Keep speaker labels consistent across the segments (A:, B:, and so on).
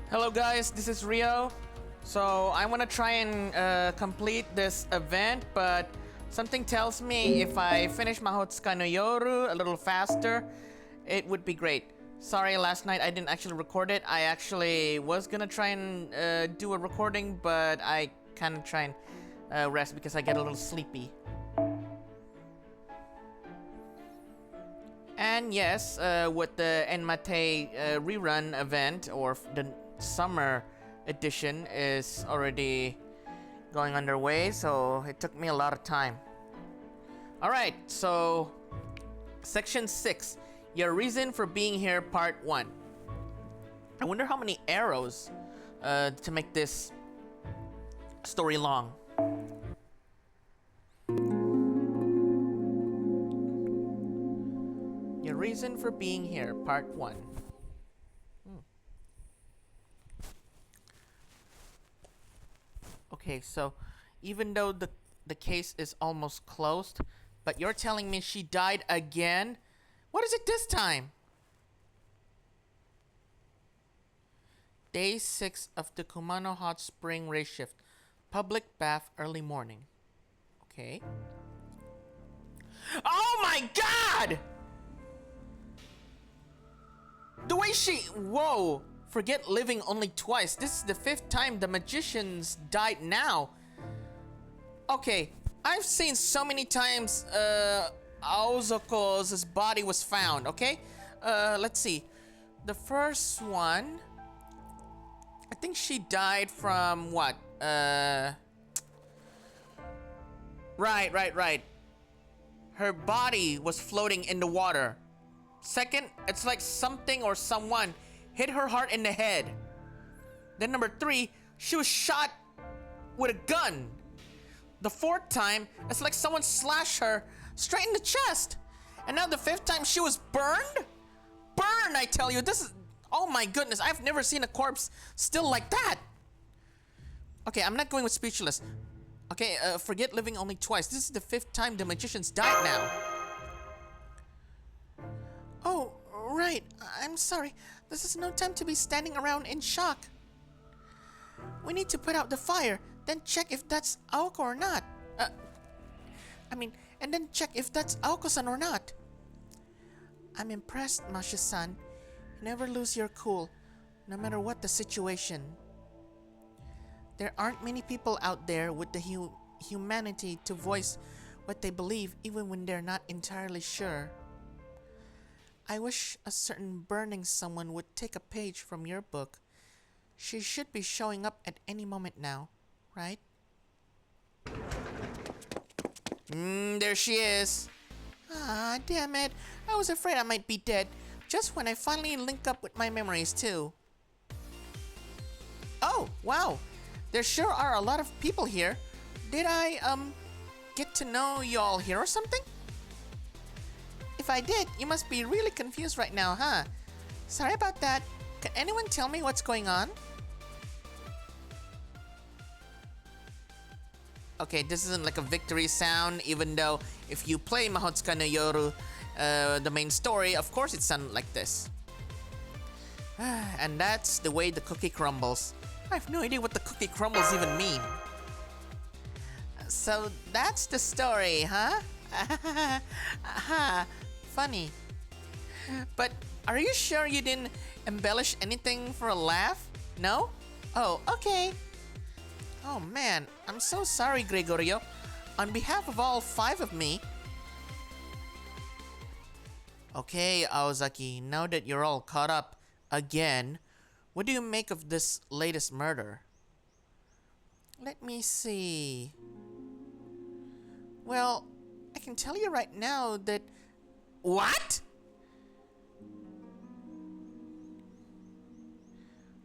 A: Hello guys, this is Rio. So I want to try and complete this event, but something tells me if I finish Mahotsuka no Yoru a little faster, it would be great. Sorry, last night I didn't actually record it. I actually was gonna try and do a recording, but I kind of try and rest because I get a little sleepy. And yes, with the Enmate rerun event, or the summer edition is already going underway, so it took me a lot of time. Alright, so section 6, your reason for being here, part 1. I wonder how many arrows to make this story long. Your reason for being here, part 1. Okay, so even though the case is almost closed, but you're telling me she died again? What is it this time? Day 6 of the Kumano Hot Spring race shift. Public bath early morning. Okay. Oh my god! The way she... Whoa! Forget living only twice. This is the 5th time the magicians died now. Okay, I've seen so many times Aozoko's body was found, okay? Let's see. The first one... I think she died from what? Right. Her body was floating in the water. Second, it's like something or someone hit her heart in the head. Then number 3, she was shot with a gun. The 4th time, it's like someone slashed her straight in the chest. And now the 5th time, she was burned? Burned, I tell you. This is... Oh my goodness, I've never seen a corpse still like that. Okay, I'm not going with speechless. Okay, forget living only twice. This is the 5th time the magicians died now. Oh, right. I'm sorry. This is no time to be standing around in shock. We need to put out the fire, then check if that's Aoko or not. And then check if that's Aoko-san or not. I'm impressed, Masha-san. You never lose your cool, no matter what the situation. There aren't many people out there with the humanity to voice what they believe even when they're not entirely sure. I wish a certain burning someone would take a page from your book. She should be showing up at any moment now, right? There she is. Ah, damn it. I was afraid I might be dead, just when I finally link up with my memories too. Oh, wow. There sure are a lot of people here. Did I, get to know y'all here or something? If I did, you must be really confused right now, huh? Sorry about that. Can anyone tell me what's going on? Okay, this isn't like a victory sound, even though if you play Mahotsuka no Yoru, the main story, of course it sounds like this. And that's the way the cookie crumbles. I have no idea what the cookie crumbles even mean. So that's the story, huh? Funny. But are you sure you didn't embellish anything for a laugh? No? Oh, okay. Oh man, I'm so sorry, Gregorio. On behalf of all 5 of me. Okay, Aozaki, now that you're all caught up again, what do you make of this latest murder? Let me see. Well, I can tell you right now that... What?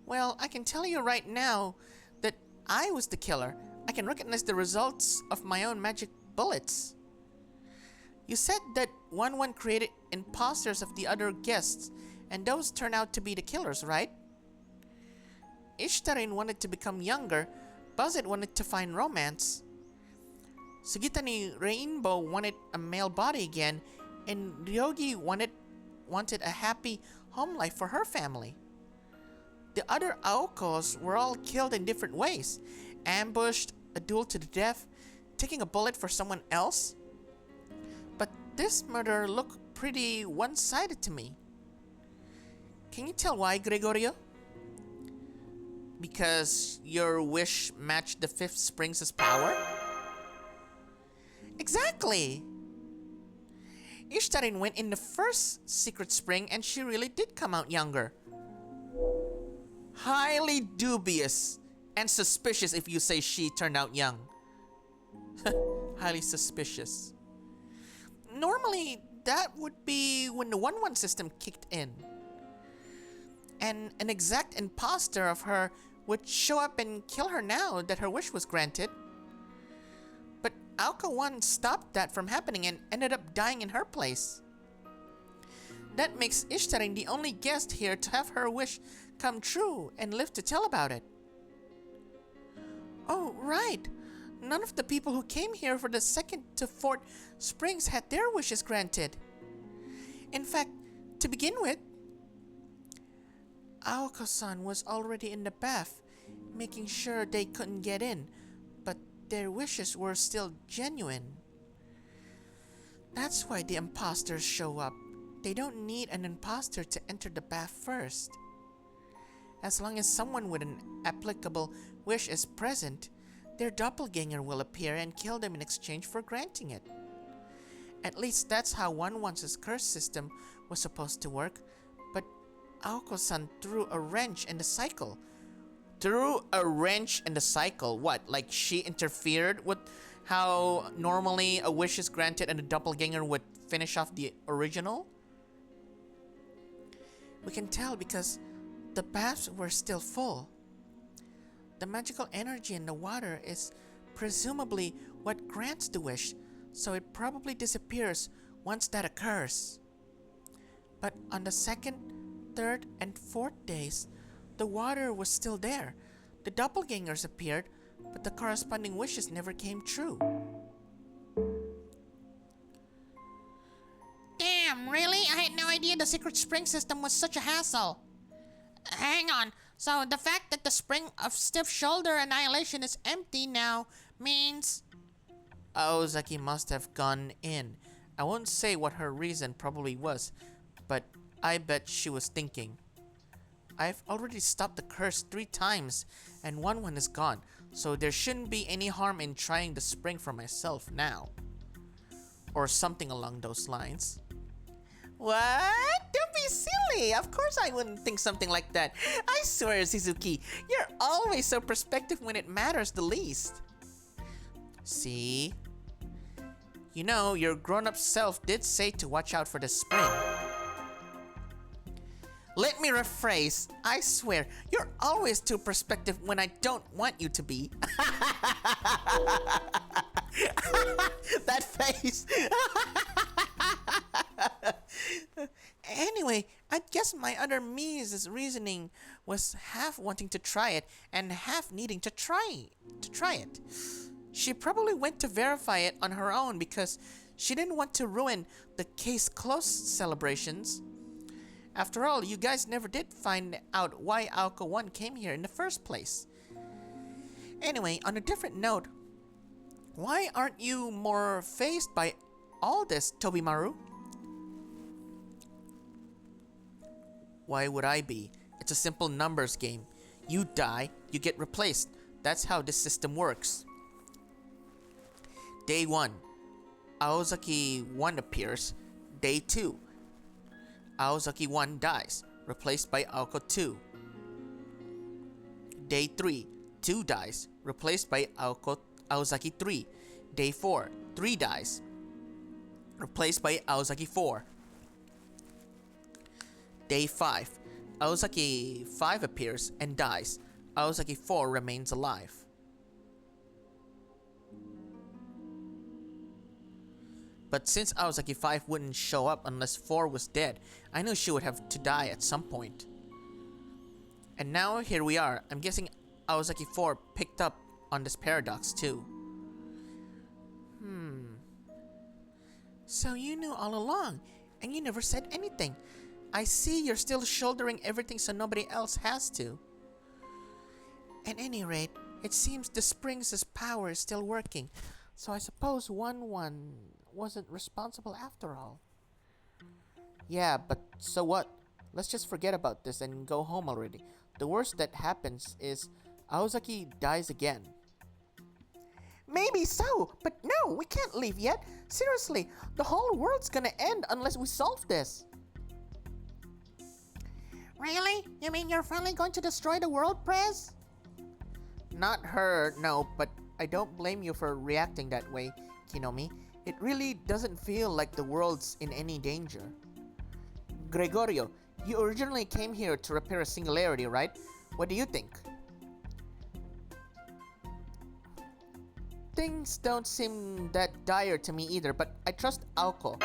A: Well, I can tell you right now that I was the killer. I can recognize the results of my own magic bullets. You said that 1-1 created imposters of the other guests, and those turned out to be the killers, right? Ishtarin wanted to become younger, Buzzet wanted to find romance. Sugitani Rainbow wanted a male body again, and Ryogi wanted a happy home life for her family. The other Aokos were all killed in different ways. Ambushed, a duel to the death, taking a bullet for someone else. But this murder looked pretty one-sided to me. Can you tell why, Gregorio? Because your wish matched the fifth spring's power? Exactly! Ishtarin went in the first secret spring and she really did come out younger. Highly dubious and suspicious if you say she turned out young. Highly suspicious. Normally, that would be when the 1-1 system kicked in. And an exact imposter of her would show up and kill her now that her wish was granted. But Aoka 1 stopped that from happening and ended up dying in her place. That makes Ishtarin the only guest here to have her wish come true and live to tell about it. Oh, right. None of the people who came here for the 2nd to 4th springs had their wishes granted. In fact, to begin with, Aoka-san was already in the bath, making sure they couldn't get in, but their wishes were still genuine. That's why the imposters show up. They don't need an imposter to enter the bath first. As long as someone with an applicable wish is present, their doppelganger will appear and kill them in exchange for granting it. At least that's how 1-1's curse system was supposed to work, but Aoko-san threw a wrench in the cycle. Threw a wrench in the cycle? What, like she interfered with how normally a wish is granted and a doppelganger would finish off the original? We can tell because the baths were still full. The magical energy in the water is presumably what grants the wish, so it probably disappears once that occurs. But on the 2nd, 3rd, and 4th days, the water was still there. The doppelgangers appeared, but the corresponding wishes never came true. Damn, really? I had no idea the secret spring system was such a hassle. Hang on, so the fact that the spring of stiff shoulder annihilation is empty now means... Aozaki must have gone in. I won't say what her reason probably was, but I bet she was thinking. I've already stopped the curse 3 times, and 1-1 is gone, so there shouldn't be any harm in trying the spring for myself now. Or something along those lines. What? Don't be silly. Of course I wouldn't think something like that. I swear, Shizuki, you're always so perspective when it matters the least. See? You know, your grown-up self did say to watch out for the spring. Let me rephrase. I swear, you're always too perspective when I don't want you to be. That face. Anyway, I guess my other Mia's reasoning was half wanting to try it and half needing to try it. She probably went to verify it on her own because she didn't want to ruin the case closed celebrations. After all, you guys never did find out why Aoko 1 came here in the first place. Anyway, on a different note, why aren't you more fazed by all this, Tobimaru? Why would I be? It's a simple numbers game. You die, you get replaced. That's how this system works. Day 1, Aozaki 1 appears. Day 2, Aozaki 1 dies, replaced by Aoko 2. Day 3, 2 dies, replaced by Aozaki 3. Day 4, 3 dies, replaced by Aozaki 4. Day 5, Aozaki 5 appears and dies. Aozaki 4 remains alive. But since Aozaki 5 wouldn't show up unless 4 was dead, I knew she would have to die at some point. And now here we are. I'm guessing Aozaki 4 picked up on this paradox too. So you knew all along, and you never said anything. I see you're still shouldering everything so nobody else has to. At any rate, it seems the Springs' power is still working, so I suppose 1-1 wasn't responsible after all. Yeah, but so what? Let's just forget about this and go home already. The worst that happens is Aozaki dies again. Maybe so, but no, we can't leave yet. Seriously, the whole world's gonna end unless we solve this. Really? You mean you're finally going to destroy the world, Prez? Not her, no, but I don't blame you for reacting that way, Kinomi. It really doesn't feel like the world's in any danger. Gregorio, you originally came here to repair a singularity, right? What do you think? Things don't seem that dire to me either, but I trust Aoko.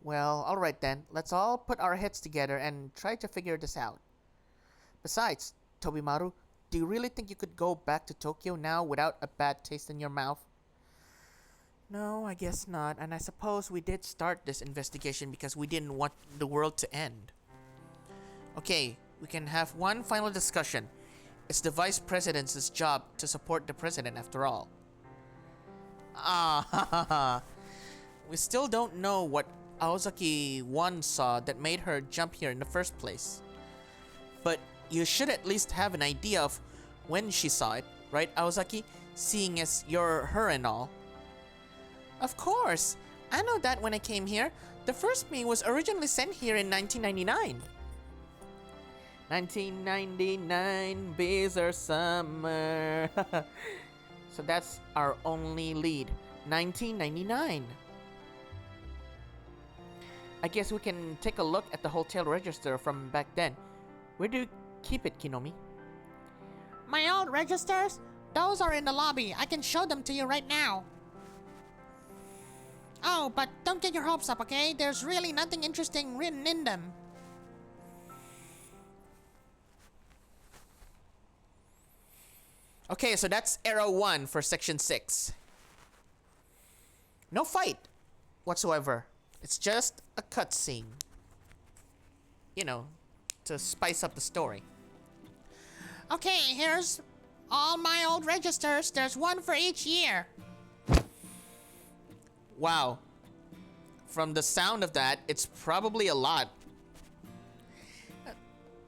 A: Well, alright then. Let's all put our heads together and try to figure this out. Besides, Tobimaru, do you really think you could go back to Tokyo now without a bad taste in your mouth? No, I guess not, and I suppose we did start this investigation because we didn't want the world to end. Okay, we can have one final discussion. It's the Vice President's job to support the President after all. We still don't know what Aozaki-1 saw that made her jump here in the first place. But you should at least have an idea of when she saw it, right, Aozaki? Seeing as you're her and all. Of course! I know that when I came here. The first me was originally sent here in 1999. 1999, Bizarre Summer. So that's our only lead. 1999. I guess we can take a look at the hotel register from back then. Where do you keep it, Kinomi? My old registers? Those are in the lobby. I can show them to you right now. Oh, but don't get your hopes up, okay? There's really nothing interesting written in them. Okay, so that's Arrow 1 for Section 6. No fight whatsoever. It's just a cutscene. You know, to spice up the story. Okay, here's all my old registers. There's one for each year. Wow. From the sound of that, it's probably a lot.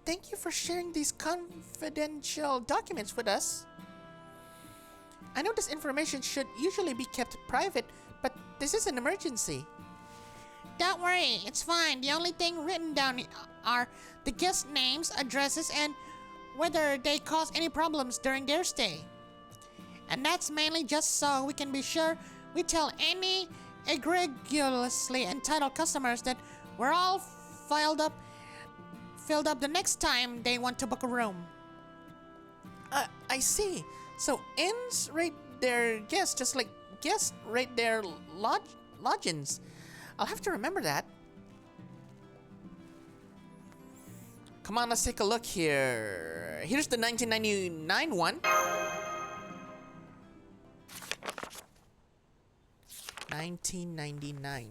A: Thank you for sharing these confidential documents with us. I know this information should usually be kept private, but this is an emergency. Don't worry, it's fine. The only thing written down are the guest names, addresses, and whether they cause any problems during their stay. And that's mainly just so we can be sure we tell any egregiously entitled customers that we're all filled up the next time they want to book a room. I see. So inns rate their guests just like guests rate their lodgings. I'll have to remember that. Come on, let's take a look here. Here's the 1999 one. 1999.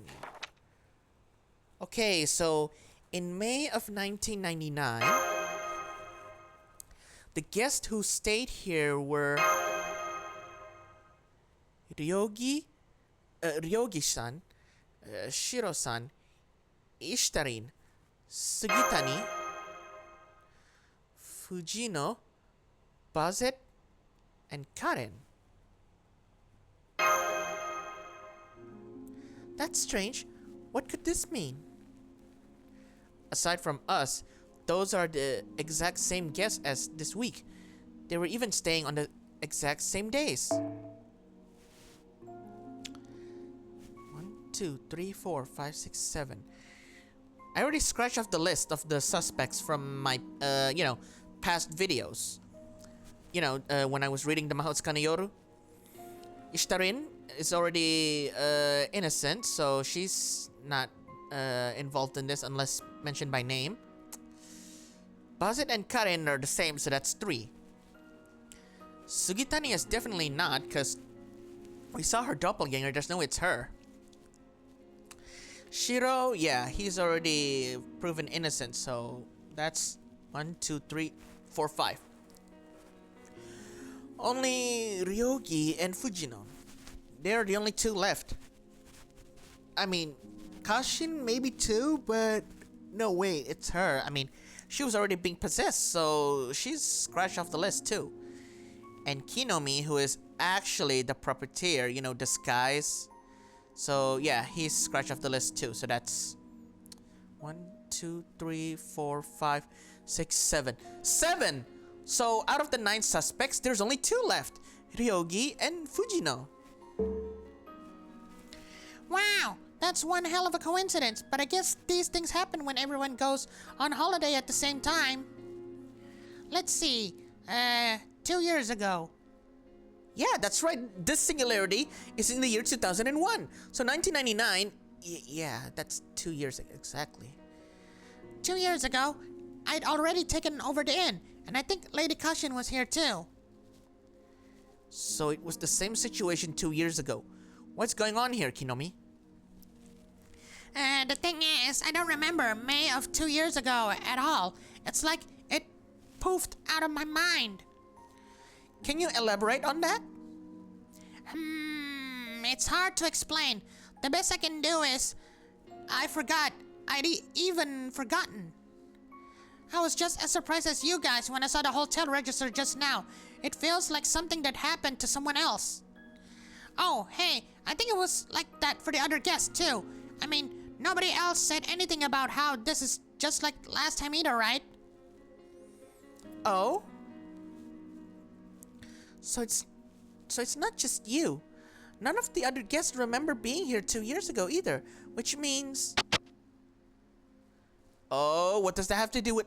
A: Okay, so in May of 1999, the guests who stayed here were Ryogi-san, Shiro-san, Ishitarin, Sugitani, Fujino, Bazet, and Karen. That's strange. What could this mean? Aside from us, those are the exact same guests as this week. They were even staying on the exact same days. 1, 2, 3, 4, 5, 6, 7. I already scratched off the list of the suspects from my, past videos. When I was reading the Mahoutsuka Yoru. Ishitarin is already innocent, so she's not involved in this unless mentioned by name. Bazet and Karen are the same, so that's 3. Sugitani is definitely not, because we saw her doppelganger. There's no it's her. Shiro, yeah, he's already proven innocent, so that's 1, 2, 3, 4, 5. Only Ryogi and Fujino. They're the only two left. I mean, Kashin maybe too, but no, wait, it's her. I mean, she was already being possessed, so she's scratched off the list too. And Kinomi, who is actually the puppeteer, you know, disguise. So yeah, he's scratched off the list too. So that's 1, 2, 3, 4, 5, 6, 7. 7! So out of the 9 suspects, there's only 2 left. Ryogi and Fujino.
B: Wow, that's one hell of a coincidence, but I guess these things happen when everyone goes on holiday at the same time. Let's see, 2 years ago.
A: Yeah, that's right. This singularity is in the year 2001. So 1999, yeah, that's 2 years exactly.
B: 2 years ago, I'd already taken over the inn, and I think Lady Kashin was here too.
A: So it was the same situation 2 years ago. What's going on here, Kinomi?
B: The thing is, I don't remember May of 2 years ago at all. It's like it poofed out of my mind.
A: Can you elaborate on that?
B: It's hard to explain. The best I can do is, I forgot. I'd even forgotten. I was just as surprised as you guys when I saw the hotel register just now. It feels like something that happened to someone else. Oh, hey, I think it was like that for the other guests too. I mean, nobody else said anything about how this is just like last time either, right?
A: Oh? So it's not just you. None of the other guests remember being here 2 years ago either, which means... Oh, what does that have to do with...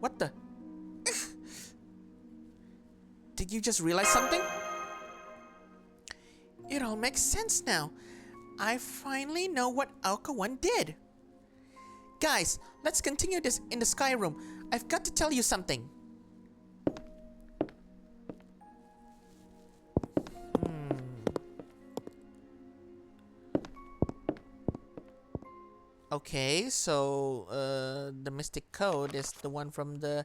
A: What the... Did you just realize something? It all makes sense now. I finally know what Alka-1 did. Guys, let's continue this in the sky room. I've got to tell you something. Okay, so the mystic code is the one from the...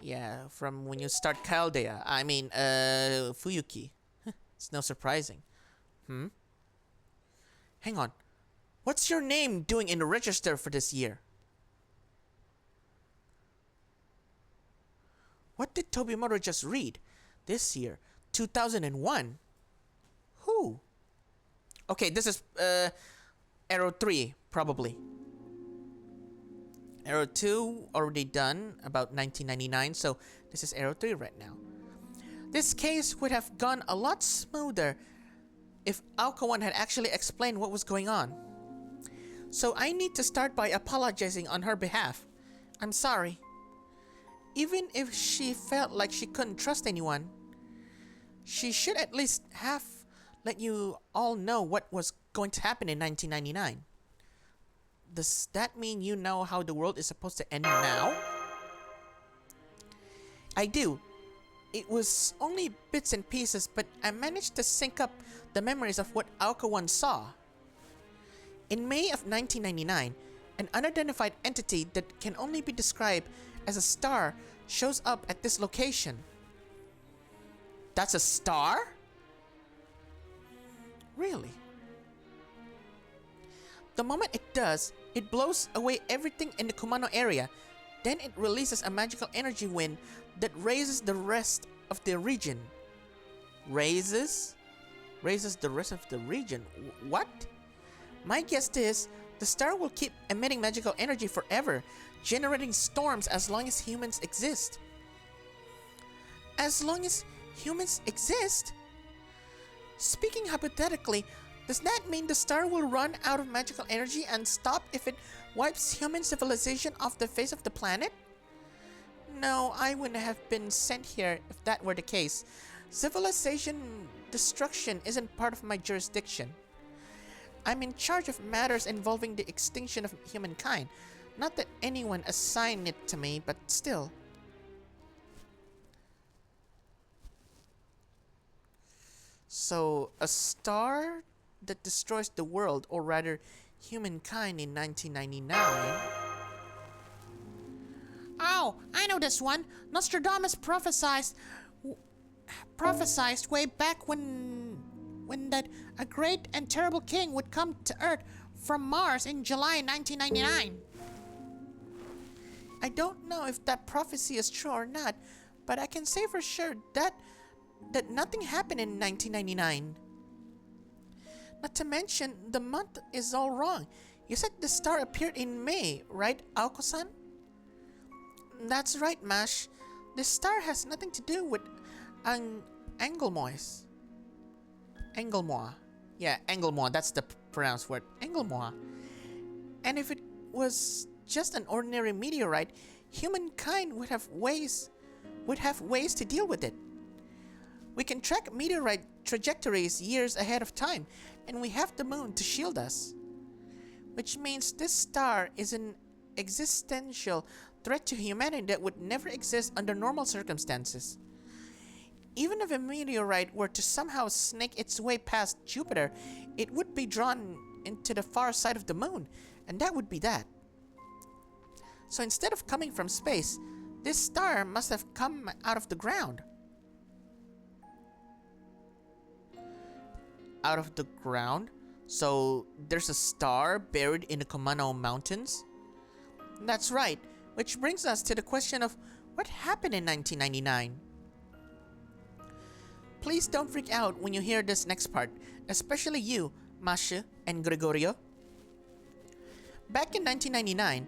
A: Yeah, from when you start Chaldea. I mean, Fuyuki. It's no surprising. Hang on. What's your name doing in the register for this year? What did Tobimaro just read? This year, 2001. Who? Okay, this is Arrow 3, probably. Arrow 2 already done about 1999, so this is Arrow 3 right now. This case would have gone a lot smoother if Alka-1 had actually explained what was going on. So I need to start by apologizing on her behalf. I'm sorry. Even if she felt like she couldn't trust anyone, she should at least have let you all know what was going to happen in 1999. Does that mean you know how the world is supposed to end now? I do. It was only bits and pieces, but I managed to sync up the memories of what Alka-1 saw. In May of 1999, an unidentified entity that can only be described as a star shows up at this location. That's a star? Really? The moment it does, it blows away everything in the Kumano area. Then it releases a magical energy wind that raises the rest of the region. Raises the rest of the region? What? My guess is the star will keep emitting magical energy forever, generating storms as long as humans exist. As long as humans exist? Speaking hypothetically, does that mean the star will run out of magical energy and stop if it wipes human civilization off the face of the planet? No, I wouldn't have been sent here if that were the case. Civilization destruction isn't part of my jurisdiction. I'm in charge of matters involving the extinction of humankind. Not that anyone assigned it to me, but still. So, a star that destroys the world, or rather Humankind in 1999.
B: Oh, I know this one. Nostradamus prophesied way back when that a great and terrible king would come to Earth from Mars in July 1999.
A: I don't know if that prophecy is true or not, but I can say for sure that nothing happened in 1999. Not to mention, the month is all wrong. You said the star appeared in May, right, Aoko-san? That's right, Mash. The star has nothing to do with Anglemois. Anglemois. Yeah, Anglemois, that's the pronounced word. Anglemois. And if it was just an ordinary meteorite, humankind would have ways to deal with it. We can track meteorite trajectories years ahead of time, and we have the moon to shield us. Which means this star is an existential threat to humanity that would never exist under normal circumstances. Even if a meteorite were to somehow snake its way past Jupiter, it would be drawn into the far side of the moon, and that would be that. So instead of coming from space, this star must have come out of the ground. Out of the ground? So there's a star buried in the Kumano Mountains? That's right, which brings us to the question of what happened in 1999. Please don't freak out when you hear this next part, especially you, Masha and Gregorio. Back in 1999,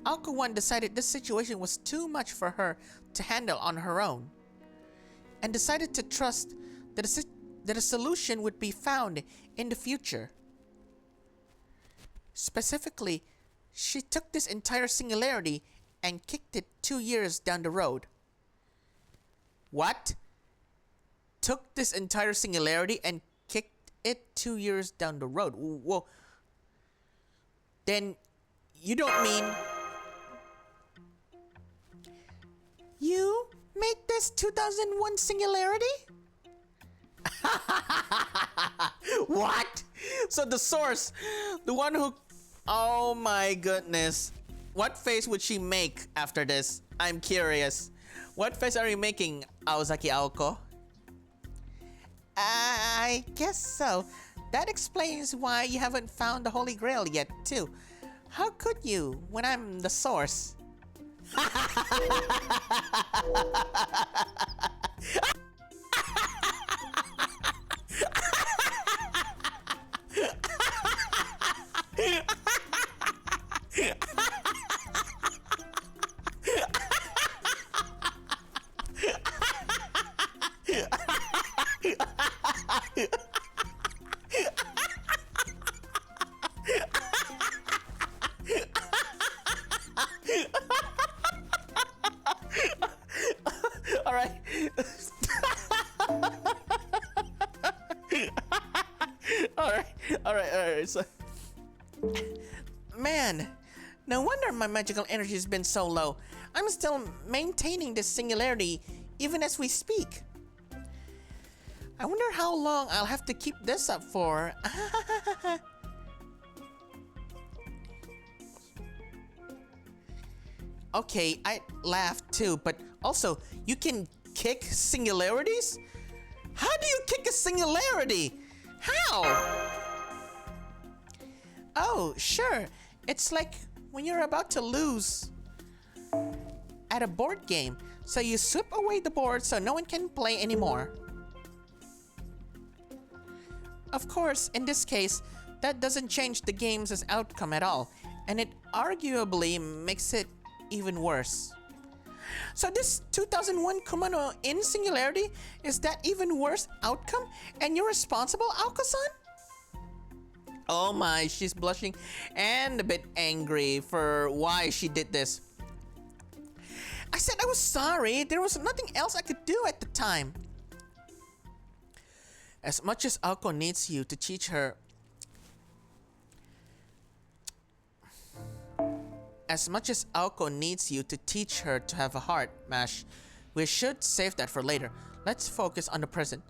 A: Alka-1 decided this situation was too much for her to handle on her own, and decided to trust that a solution would be found in the future. Specifically, she took this entire singularity and kicked it 2 years down the road. What? Took this entire singularity and kicked it 2 years down the road? Whoa. Then you don't mean you made this 2001 singularity? What? So the source, the one who... Oh my goodness. What face would she make after this? I'm curious. What face are you making, Aozaki Aoko? I guess so. That explains why you haven't found the Holy Grail yet, too. How could you, when I'm the source? Alright. Alright. So, man, no wonder my magical energy has been so low. I'm still maintaining this singularity even as we speak. I wonder how long I'll have to keep this up for. Okay, I laughed too, but also, you can kick singularities? How do you kick a singularity? How? Oh, sure. It's like when you're about to lose at a board game. So you sweep away the board so no one can play anymore. Of course, in this case, that doesn't change the game's outcome at all, and it arguably makes it even worse. So this 2001 Kumano in singularity is that even worse outcome, and you're responsible, Aoko-san? Oh my, she's blushing and a bit angry for why she did this. I said I was sorry. There was nothing else I could do at the time. As much as Aoko needs you to teach her... As much as Aoko needs you to teach her to have a heart, Mash, we should save that for later. Let's focus on the present.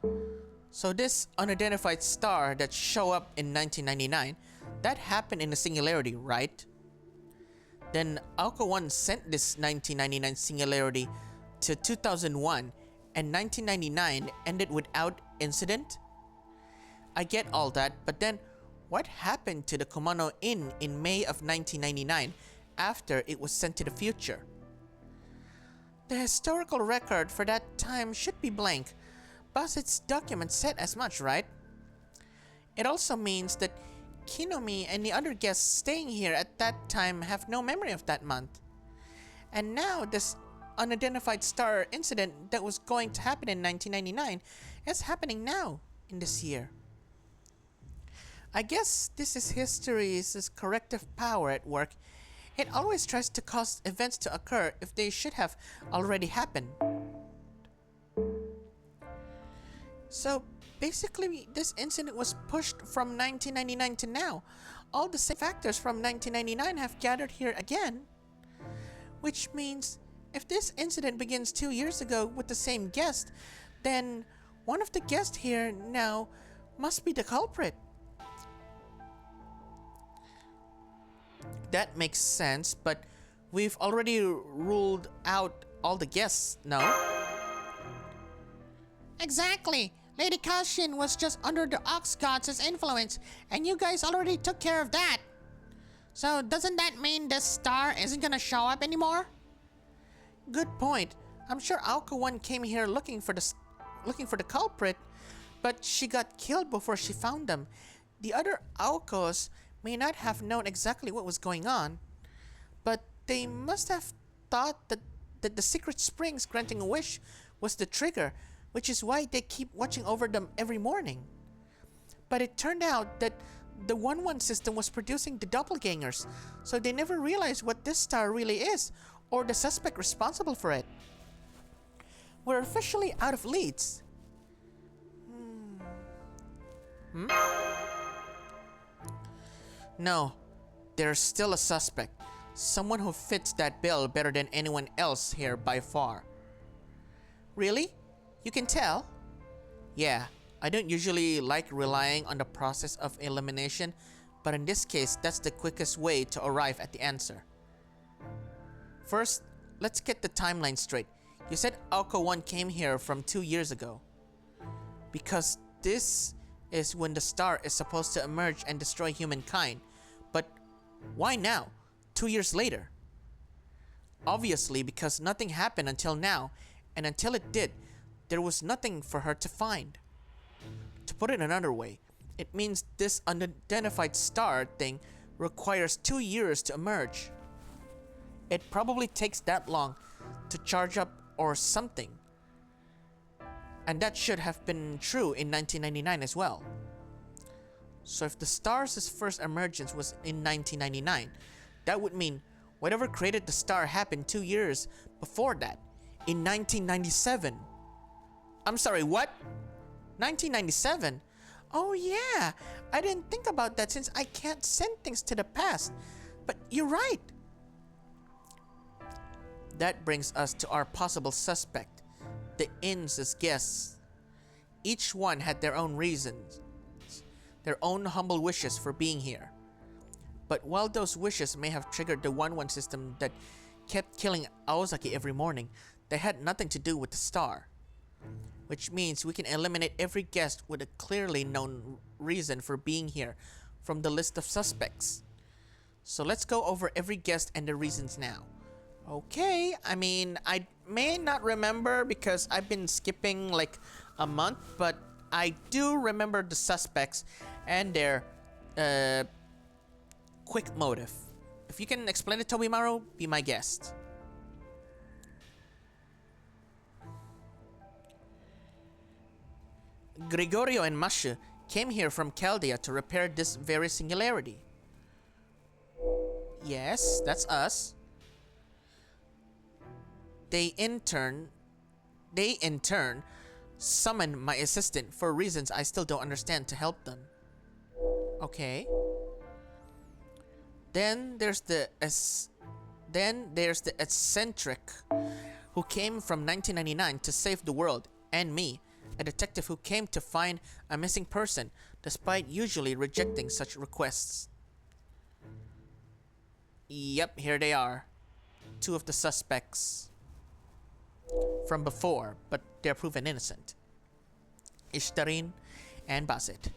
A: So this unidentified star that showed up in 1999, That happened in a singularity, right? Then Alka 1 sent this 1999 singularity to 2001 and 1999 ended without incident? I get all that, but then what happened to the Kumano Inn in May of 1999 after it was sent to the future? The historical record for that time should be blank, but its documents said as much, right? It also means that Kinomi and the other guests staying here at that time have no memory of that month. And now this unidentified star incident that was going to happen in 1999 is happening now in this year. I guess this is history's corrective power at work. It always tries to cause events to occur if they should have already happened. So basically, this incident was pushed from 1999 to now. All the same factors from 1999 have gathered here again. Which means, if this incident begins 2 years ago with the same guest, then one of the guests here now must be the culprit. That makes sense, but we've already ruled out all the guests, no?
B: Exactly. Lady Kashin was just under the Ox Gods' influence, and you guys already took care of that. So doesn't that mean the star isn't gonna show up anymore?
A: Good point. I'm sure Alka 1 came here looking for the culprit, but she got killed before she found them. The other Alkos may not have known exactly what was going on, but they must have thought that the secret springs granting a wish was the trigger, which is why they keep watching over them every morning. But it turned out that the 1-1 system was producing the doppelgangers, so they never realized what this star really is, or the suspect responsible for it. We're officially out of leads. No, there's still a suspect. Someone who fits that bill better than anyone else here by far. Really? You can tell? Yeah, I don't usually like relying on the process of elimination, but in this case, that's the quickest way to arrive at the answer. First, let's get the timeline straight. You said Alka 1 came here from 2 years ago. Because this is when the star is supposed to emerge and destroy humankind. But why now, 2 years later? Obviously because nothing happened until now, and until it did, there was nothing for her to find. To put it another way, it means this unidentified star thing requires 2 years to emerge. It probably takes that long to charge up or something. And that should have been true in 1999 as well. So if the star's first emergence was in 1999, that would mean whatever created the star happened 2 years before that, in 1997. I'm sorry, what? 1997? Oh yeah, I didn't think about that since I can't send things to the past. But you're right. That brings us to our possible suspect, the inn's guests. Each one had their own reasons, their own humble wishes for being here. But while those wishes may have triggered the 1-1 system that kept killing Aozaki every morning, they had nothing to do with the star. Which means we can eliminate every guest with a clearly known reason for being here from the list of suspects. So let's go over every guest and the reasons now. Okay, I mean, I may not remember because I've been skipping like a month, but I do remember the suspects and their quick motive. If you can explain it, Tobimaru, be my guest. Gregorio and Mashu came here from Chaldea to repair this very singularity. Yes, that's us. They in turn summoned my assistant for reasons I still don't understand to help them. Okay. Then there's the eccentric who came from 1999 to save the world, and me, a detective who came to find a missing person despite usually rejecting such requests. Yep, here they are. Two of the suspects from before, but they're proven innocent. Ishtarin and Basit.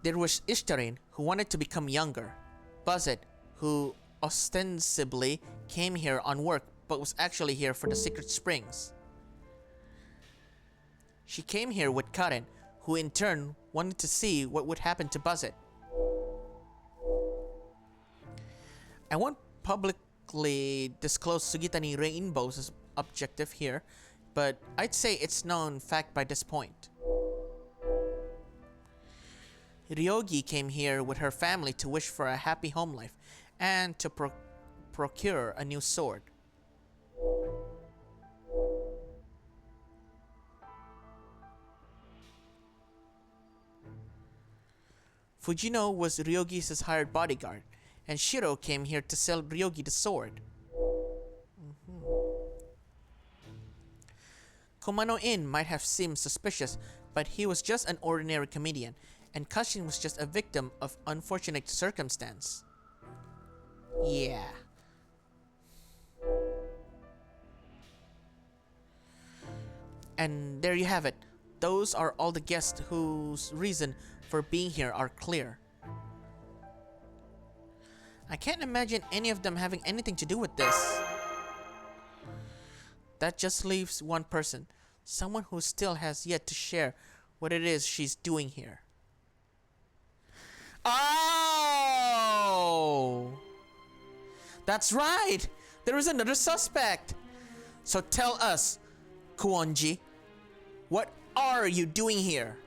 A: There was Ishtarin, who wanted to become younger. Basit, who ostensibly came here on work but was actually here for the secret springs. She came here with Karen, who in turn wanted to see what would happen to Buzzet. I won't publicly disclose Sugitani Rainbow's objective here, but I'd say it's known fact by this point. Ryogi came here with her family to wish for a happy home life and to procure a new sword. Fujino was Ryogi's hired bodyguard, and Shiro came here to sell Ryogi the sword. Kumano Inn might have seemed suspicious, but he was just an ordinary comedian, and Kashin was just a victim of unfortunate circumstance. Yeah. And there you have it. Those are all the guests whose reason for being here are clear. I can't imagine any of them having anything to do with this. That just leaves one person, someone who still has yet to share what it is she's doing here. Oh! That's right! There is another suspect! So tell us, Kuonji, what are you doing here?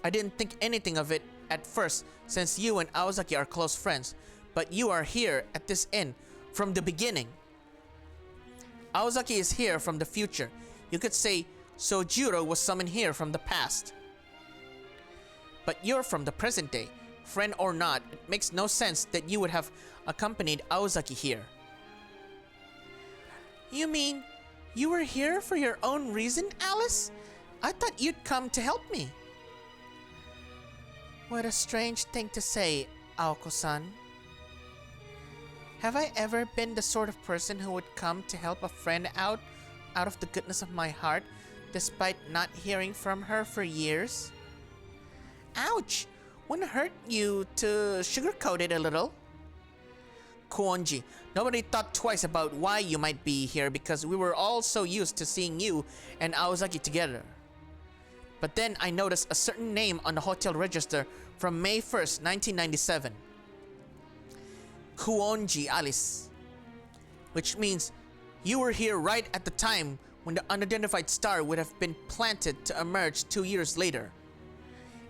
A: I didn't think anything of it at first, since you and Aozaki are close friends, but you are here at this inn from the beginning. Aozaki is here from the future. You could say Sojiro was summoned here from the past. But you're from the present day. Friend or not, it makes no sense that you would have accompanied Aozaki here. You mean you were here for your own reason, Alice? I thought you'd come to help me. What a strange thing to say, Aoko-san. Have I ever been the sort of person who would come to help a friend out of the goodness of my heart, despite not hearing from her for years? Ouch! Wouldn't it hurt you to sugarcoat it a little? Kuonji, nobody thought twice about why you might be here because we were all so used to seeing you and Aozaki together. But then I noticed a certain name on the hotel register from May 1st, 1997. Kuonji Alice. Which means you were here right at the time when the unidentified star would have been planted to emerge 2 years later.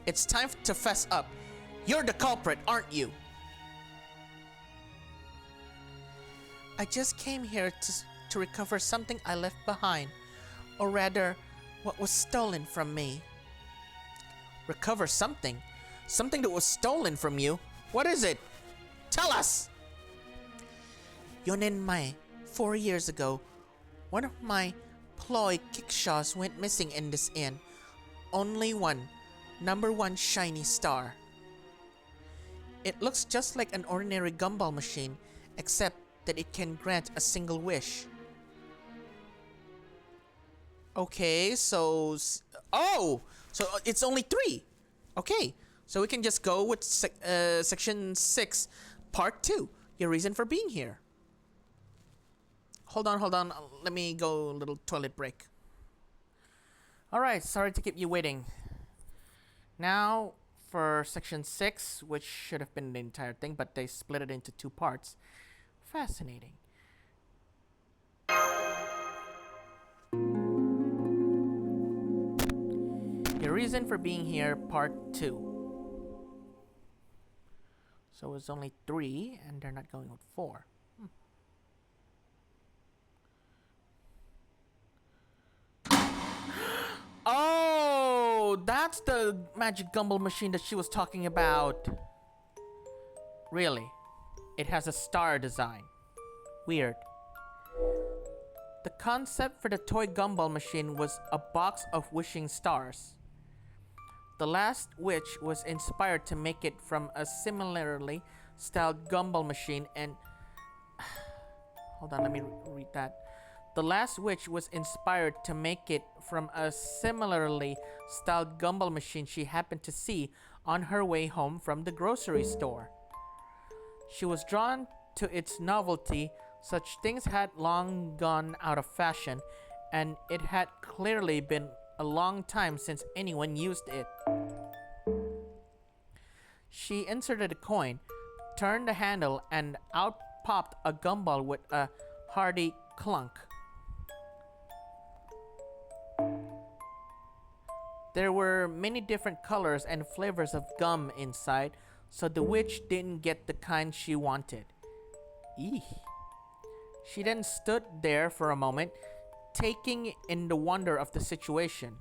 A: It's time to fess up. You're the culprit, aren't you? I just came here to recover something I left behind. Or rather, what was stolen from me. Recover something? Something that was stolen from you? What is it? Tell us! Yonenmai, 4 years ago, one of my ploy kickshaws went missing in this inn. Only one, number 1 shiny star. It looks just like an ordinary gumball machine, except that it can grant a single wish. Okay, so... Oh! So it's only 3! Okay, so we can just go with section 6, part 2. Your reason for being here. Hold on. Let me go a little toilet break. Alright, sorry to keep you waiting. Now, for section 6, which should have been the entire thing, but they split it into 2 parts. Fascinating. Your reason for being here, part 2. So it's only 3, and they're not going with 4. Oh, that's the magic gumball machine that she was talking about. Really? It has a star design. Weird. The concept for the toy gumball machine was a box of wishing stars. The last witch was inspired to make it from a similarly styled gumball machine and hold on, let me read that. The last witch was inspired to make it from a similarly styled gumball machine she happened to see on her way home from the grocery store. She was drawn to its novelty. Such things had long gone out of fashion, and it had clearly been a long time since anyone used it. She inserted a coin, turned the handle, and out popped a gumball with a hearty clunk. There were many different colors and flavors of gum inside, so the witch didn't get the kind she wanted. Eek. She then stood there for a moment, taking in the wonder of the situation.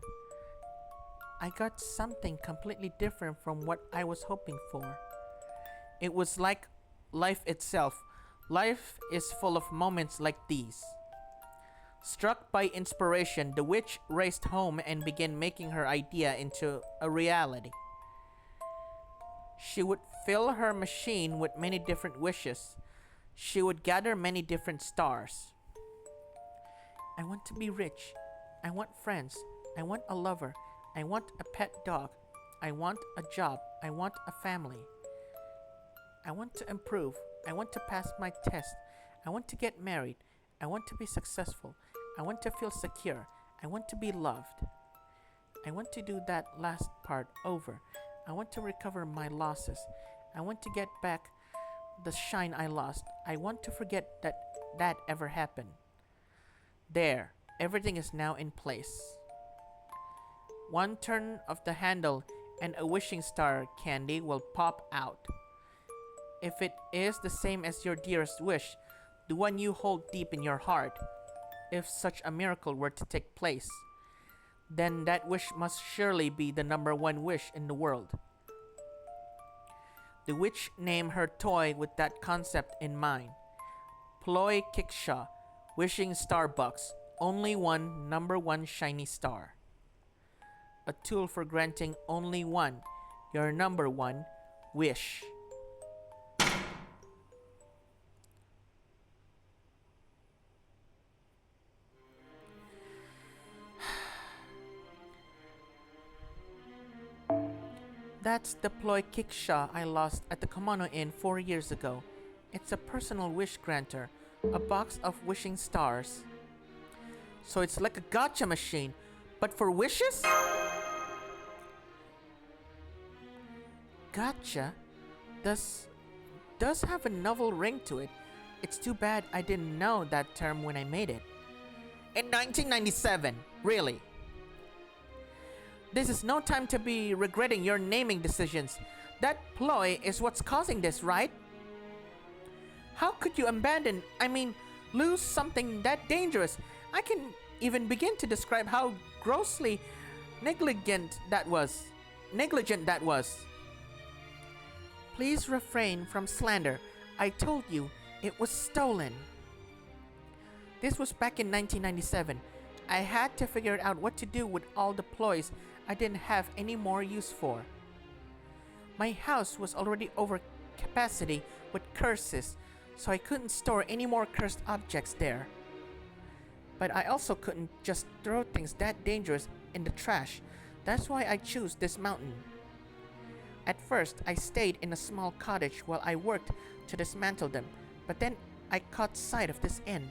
A: I got something completely different from what I was hoping for. It was like life itself. Life is full of moments like these. Struck by inspiration, the witch raced home and began making her idea into a reality. She would fill her machine with many different wishes. She would gather many different stars. I want to be rich. I want friends. I want a lover. I want a pet dog. I want a job. I want a family. I want to improve. I want to pass my test. I want to get married. I want to be successful. I want to feel secure. I want to be loved. I want to do that last part over. I want to recover my losses. I want to get back the shine I lost. I want to forget that ever happened. There, everything is now in place. One turn of the handle and a wishing star candy will pop out. If it is the same as your dearest wish, the one you hold deep in your heart, if such a miracle were to take place, then that wish must surely be the number one wish in the world. The witch named her toy with that concept in mind. Ploy Kickshaw, wishing Starbucks, only one number one shiny star. A tool for granting only one, your number one, wish. That's the Ploy Kickshaw I lost at the Komono Inn 4 years ago. It's a personal wish granter, a box of wishing stars. So it's like a gotcha machine, but for wishes? Gotcha does have a novel ring to it. It's too bad I didn't know that term when I made it. In 1997, really. This is no time to be regretting your naming decisions. That ploy is what's causing this, right? How could you lose something that dangerous? I can even begin to describe how grossly negligent that was. Please refrain from slander. I told you it was stolen. This was back in 1997. I had to figure out what to do with all the ploys I didn't have any more use for. My house was already over capacity with curses, so I couldn't store any more cursed objects there. But I also couldn't just throw things that dangerous in the trash. That's why I chose this mountain. At first, I stayed in a small cottage while I worked to dismantle them, but then I caught sight of this inn.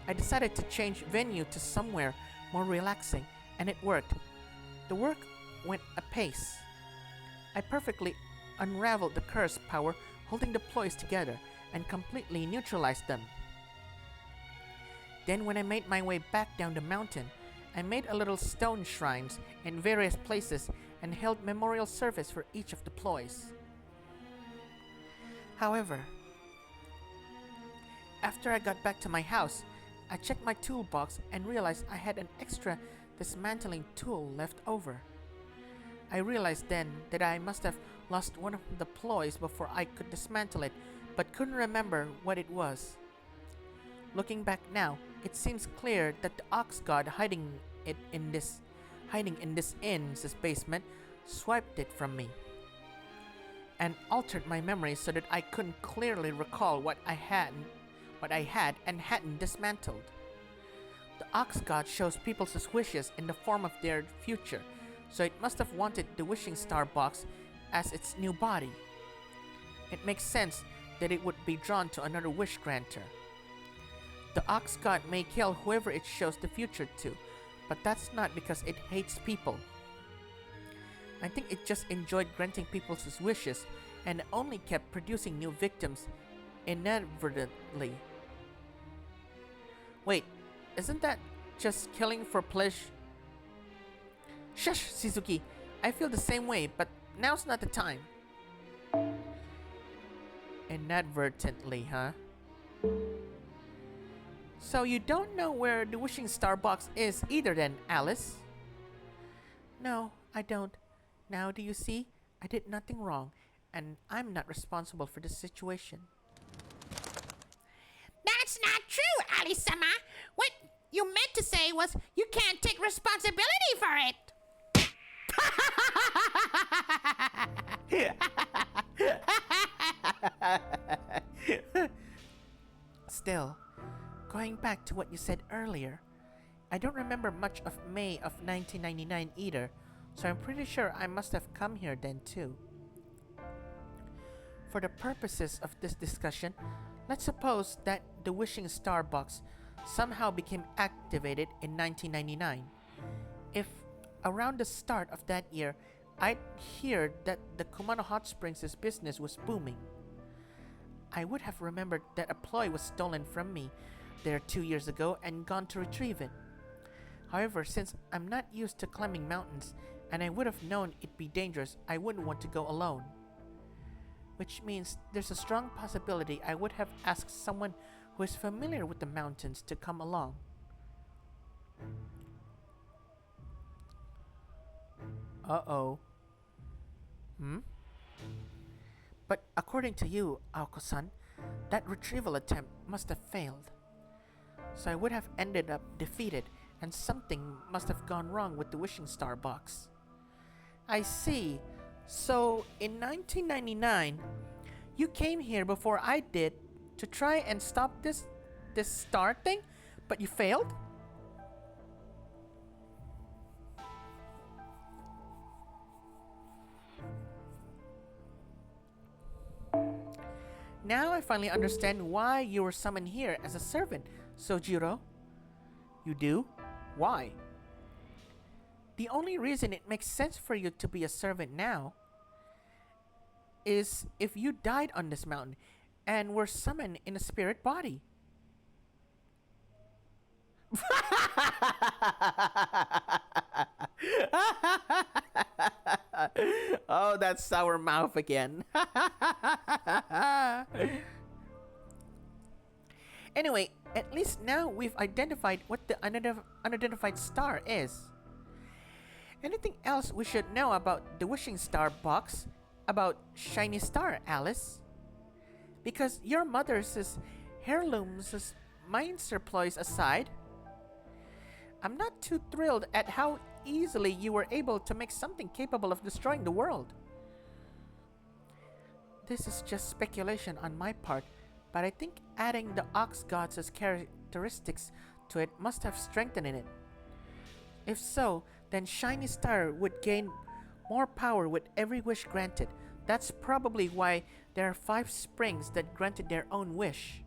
A: I decided to change venue to somewhere more relaxing, and it worked. The work went apace. I perfectly unraveled the curse power holding the ploys together and completely neutralized them. Then when I made my way back down the mountain, I made a little stone shrines in various places and held memorial service for each of the ploys. However, after I got back to my house, I checked my toolbox and realized I had an extra dismantling tool left over. I realized then that I must have lost one of the ploys before I could dismantle it, but couldn't remember what it was. Looking back now, it seems clear that the ox god hiding in this inn's basement swiped it from me, and altered my memory so that I couldn't clearly recall what I had and hadn't dismantled. The Ox God shows people's wishes in the form of their future, so it must have wanted the wishing star box as its new body. It makes sense that it would be drawn to another wish granter. The Ox God may kill whoever it shows the future to, but that's not because it hates people. I think it just enjoyed granting people's wishes and only kept producing new victims inadvertently. Wait, isn't that just killing for pleasure? Shush, Shizuki. I feel the same way, but now's not the time. Inadvertently, huh? So you don't know where the wishing star box is either then, Alice? No, I don't. Now do you see? I did nothing wrong, and I'm not responsible for this situation.
B: That's not true, Alice-sama. What you meant to say was you can't take responsibility for it.
A: Still, going back to what you said earlier, I don't remember much of May of 1999 either, so I'm pretty sure I must have come here then too. For the purposes of this discussion, let's suppose that the wishing star box somehow became activated in 1999. If around the start of that year, I'd heard that the Kumano Hot Springs' business was booming, I would have remembered that a ploy was stolen from me there 2 years ago and gone to retrieve it. However, since I'm not used to climbing mountains and I would have known it'd be dangerous, I wouldn't want to go alone. Which means there's a strong possibility I would have asked someone who is familiar with the mountains to come along. Uh-oh. But according to you, Aoko-san, that retrieval attempt must have failed. So I would have ended up defeated, and something must have gone wrong with the wishing star box. I see. So in 1999, you came here before I did to try and stop this star thing, but you failed? Now I finally understand why you were summoned here as a servant, Sojiro. You do? Why? The only reason it makes sense for you to be a servant now is if you died on this mountain and were summoned in a spirit body. Oh, that's sour mouth again. Anyway, at least now we've identified what the unidentified star is. Anything else we should know about the wishing star box? About shiny star, Alice? Because your mother's heirlooms, mind surplus aside, I'm not too thrilled at how easily you were able to make something capable of destroying the world. This is just speculation on my part, but I think adding the Ox God's characteristics to it must have strengthened it. If so, then Shiny Star would gain more power with every wish granted. That's probably why there are 5 springs that granted their own wish.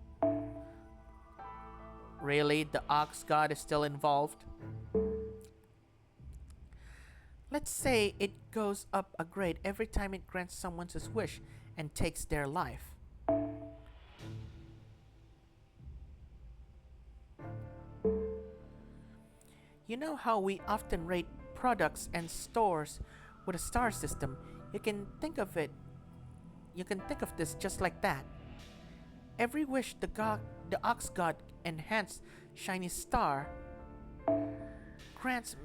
A: Really? The Ox God is still involved? Let's say it goes up a grade every time it grants someone's wish and takes their life. You know how we often rate products and stores with a star system? You can think of this just like that. Every wish the Ox God enhanced Shiny Star grants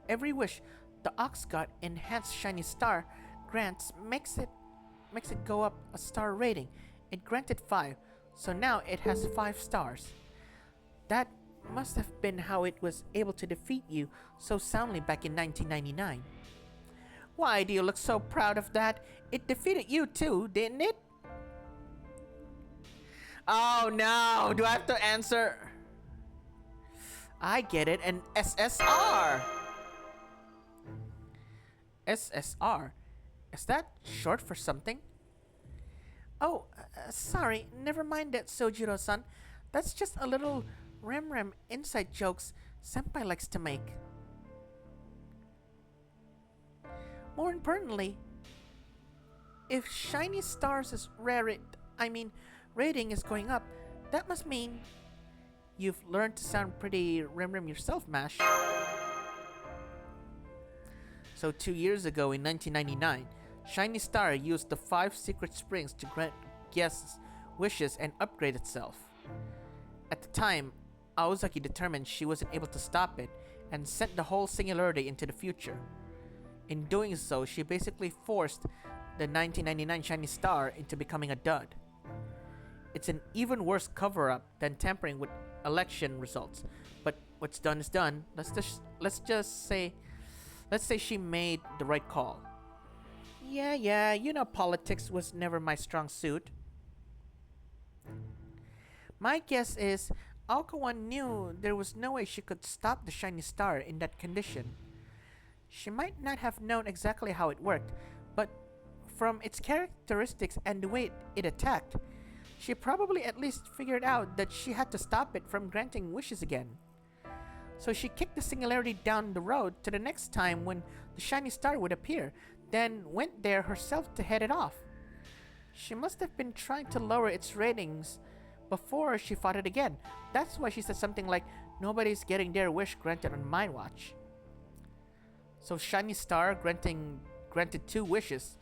A: every wish the Ox God enhanced Shiny Star grants makes it go up a star rating. It granted 5, so now it has 5 stars. That must have been how it was able to defeat you so soundly back in 1999. Why do you look so proud of that? It defeated you too, didn't it? Oh no, do I have to answer? I get it, an SSR. SSR? Is that short for something? Oh, sorry, never mind that, Sojiro-san. That's just a little rem inside jokes Senpai likes to make. More importantly, if Shiny Stars' rating is going up, that must mean you've learned to sound pretty rem yourself, Mash. So 2 years ago in 1999, Shiny Star used the 5 secret springs to grant guests wishes and upgrade itself. At the time, Aozaki determined she wasn't able to stop it and sent the whole singularity into the future. In doing so, she basically forced the 1999 Shiny Star into becoming a dud. It's an even worse cover-up than tampering with election results, but what's done is done. Let's say she made the right call. Yeah, you know politics was never my strong suit. My guess is Alkawan knew there was no way she could stop the Shiny Star in that condition. She might not have known exactly how it worked, but from its characteristics and the way it attacked, she probably at least figured out that she had to stop it from granting wishes again. So she kicked the singularity down the road to the next time when the Shiny Star would appear, then went there herself to head it off. She must have been trying to lower its ratings before she fought it again. That's why she said something like, "Nobody's getting their wish granted on my watch." So Shiny Star granted 2 wishes.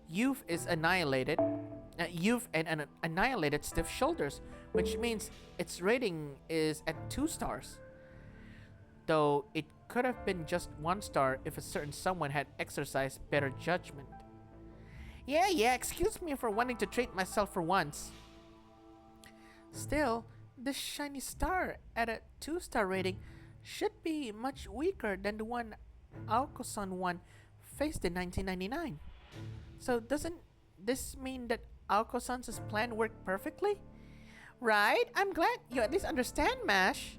A: Youth and annihilated stiff shoulders, which means its rating is at 2 stars. Though it could have been just 1 star if a certain someone had exercised better judgment. Yeah, excuse me for wanting to treat myself for once. Still, this Shiny Star at a 2-star rating should be much weaker than the one Aoko-san won faced in 1999. So doesn't this mean that Aoko-san's plan worked perfectly? Right? I'm glad you at least understand, Mash.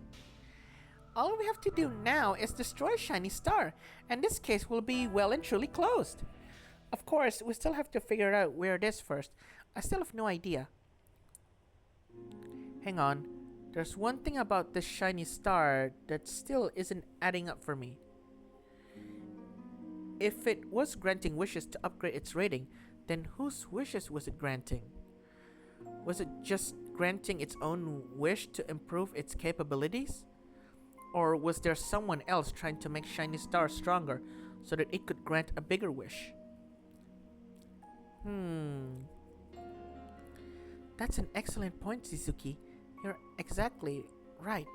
A: All we have to do now is destroy Shiny Star, and this case will be well and truly closed. Of course, we still have to figure out where it is first. I still have no idea. Hang on. There's one thing about this Shiny Star that still isn't adding up for me. If it was granting wishes to upgrade its rating, then whose wishes was it granting? Was it just granting its own wish to improve its capabilities? Or was there someone else trying to make Shiny Star stronger so that it could grant a bigger wish? That's an excellent point, Shizuki. You're exactly right.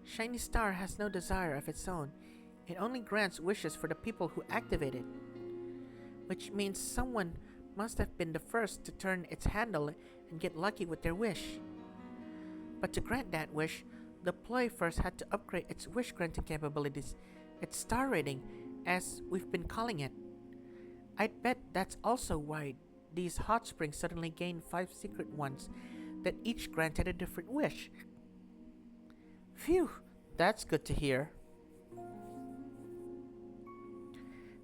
A: Shiny Star has no desire of its own. It only grants wishes for the people who activate it. Which means someone must have been the first to turn its handle and get lucky with their wish. But to grant that wish, the ploy first had to upgrade its wish granting capabilities, its star rating, as we've been calling it. I'd bet that's also why these hot springs suddenly gained 5 secret ones that each granted a different wish. Phew, that's good to hear.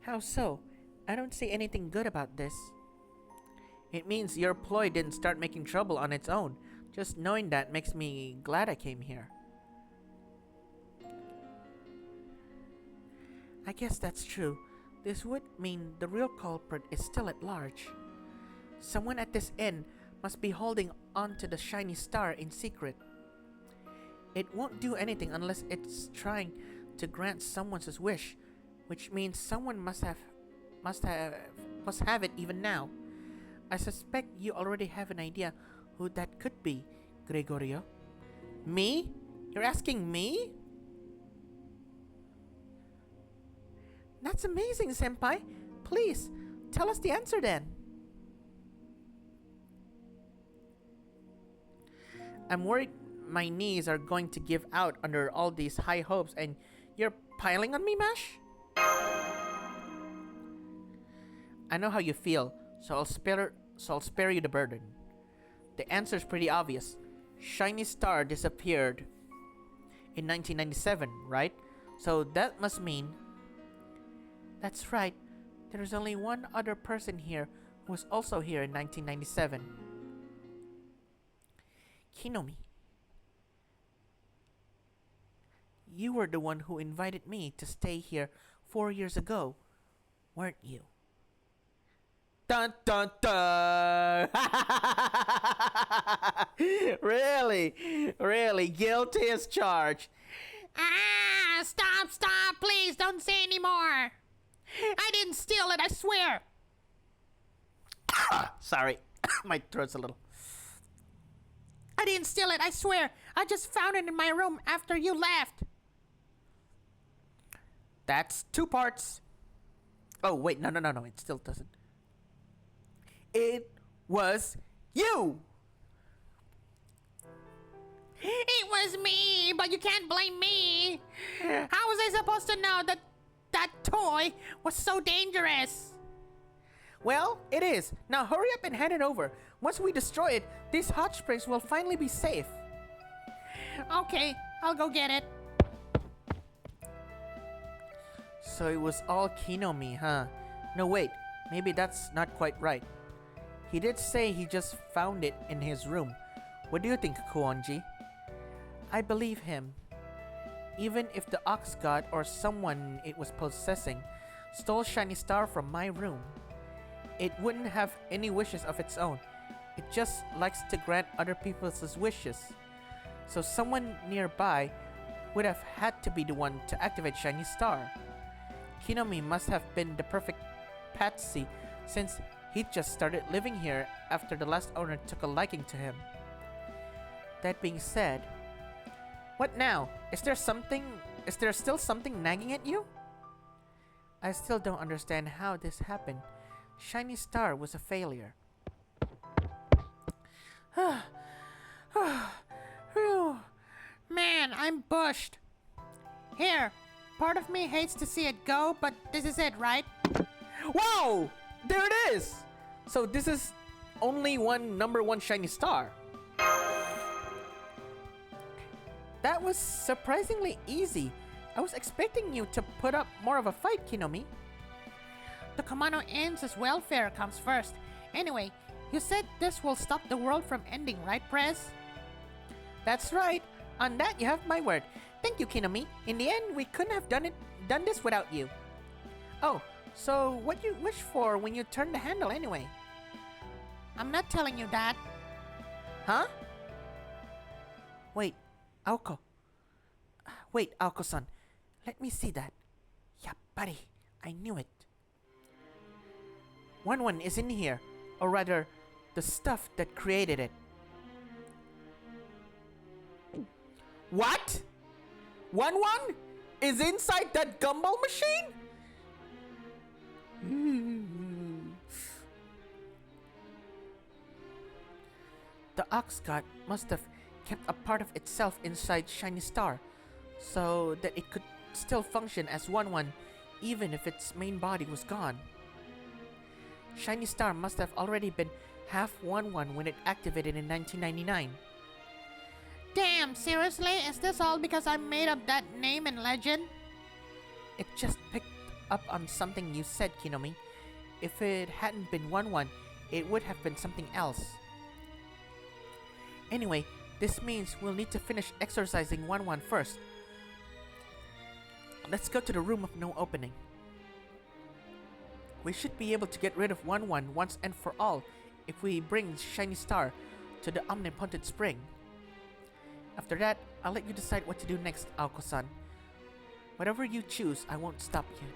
A: How so? I don't see anything good about this. It means your ploy didn't start making trouble on its own. Just knowing that makes me glad I came here. I guess that's true. This would mean the real culprit is still at large. Someone at this inn must be holding on to the Shiny Star in secret. It won't do anything unless it's trying to grant someone's wish, which means someone must have it even now. I suspect you already have an idea who that could be, Gregorio. Me? You're asking me? That's amazing, Senpai. Please, tell us the answer then. I'm worried my knees are going to give out under all these high hopes and you're piling on me, Mash? I know how you feel, so I'll spare you the burden. The answer's pretty obvious. Shiny Star disappeared in 1997, right? So that must mean... That's right. There's only one other person here who was also here in 1997. Kinomi. You were the one who invited me to stay here 4 years ago, weren't you? Dun dun dun! Really guilty as charged.
B: Ah! Stop! Please don't say anymore! I didn't steal it, I swear!
A: Sorry, my throat's a little...
B: I didn't steal it, I swear! I just found it in my room after you left!
A: That's 2 parts. Oh, wait, no, it still doesn't. It was you!
B: It was me, but you can't blame me! How was I supposed to know that that toy was so dangerous?
A: Well, it is. Now hurry up and hand it over. Once we destroy it, these hot springs will finally be safe.
B: Okay, I'll go get it.
A: So it was all Kinomi, huh? No, wait. Maybe that's not quite right. He did say he just found it in his room. What do you think, Kuonji? I believe him. Even if the ox god or someone it was possessing stole Shiny Star from my room, it wouldn't have any wishes of its own. It just likes to grant other people's wishes. So someone nearby would have had to be the one to activate Shiny Star. Kinomi must have been the perfect patsy since he just started living here after the last owner took a liking to him. That being said, what now? Is there still something nagging at you? I still don't understand how this happened. Shiny Star was a failure.
B: Man, I'm bushed. Here, part of me hates to see it go, but this is it, right?
A: Wow! There it is! So this is only number one Shiny Star. That was surprisingly easy. I was expecting you to put up more of a fight, Kinomi.
B: The Kamano Inn's welfare comes first. Anyway, you said this will stop the world from ending, right, Prez?
A: That's right. On that, you have my word. Thank you, Kinomi. In the end, we couldn't have done this without you. Oh, so what you wish for when you turn the handle anyway?
B: I'm not telling you that.
A: Huh? Wait, Aoko. Wait, Aoko-san. Let me see that. Yeah, buddy. I knew it. One is in here. Or rather, the stuff that created it. What? One is inside that gumball machine? The ox god must have kept a part of itself inside Shiny Star, so that it could still function as one even if its main body was gone. Shiny Star must have already been half one when it activated in 1999.
B: Damn, seriously? Is this all because I made up that name and legend?
A: It just picked up on something you said, Kinomi. If it hadn't been one, it would have been something else. Anyway, this means we'll need to finish exorcising one first. Let's go to the room of no opening. We should be able to get rid of one once and for all if we bring Shiny Star to the omnipotent spring. After that, I'll let you decide what to do next, Aoko-san. Whatever you choose, I won't stop you.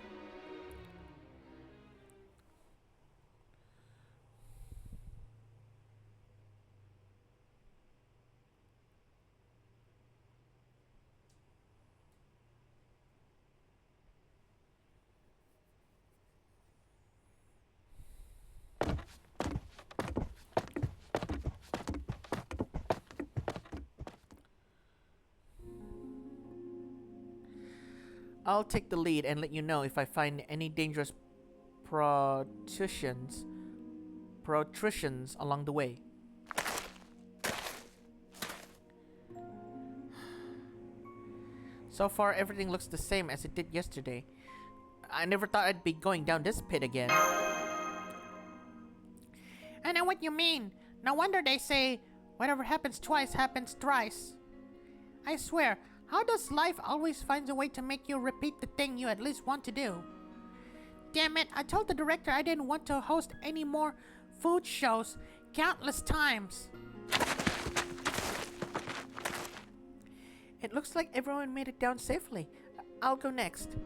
A: I'll take the lead and let you know if I find any dangerous protrusions along the way. So far, everything looks the same as it did yesterday. I never thought I'd be going down this pit again.
B: I know what you mean. No wonder they say, whatever happens twice happens thrice. I swear, how does life always find a way to make you repeat the thing you at least want to do? Damn it, I told the director I didn't want to host any more food shows countless times.
A: It looks like everyone made it down safely. I'll go next.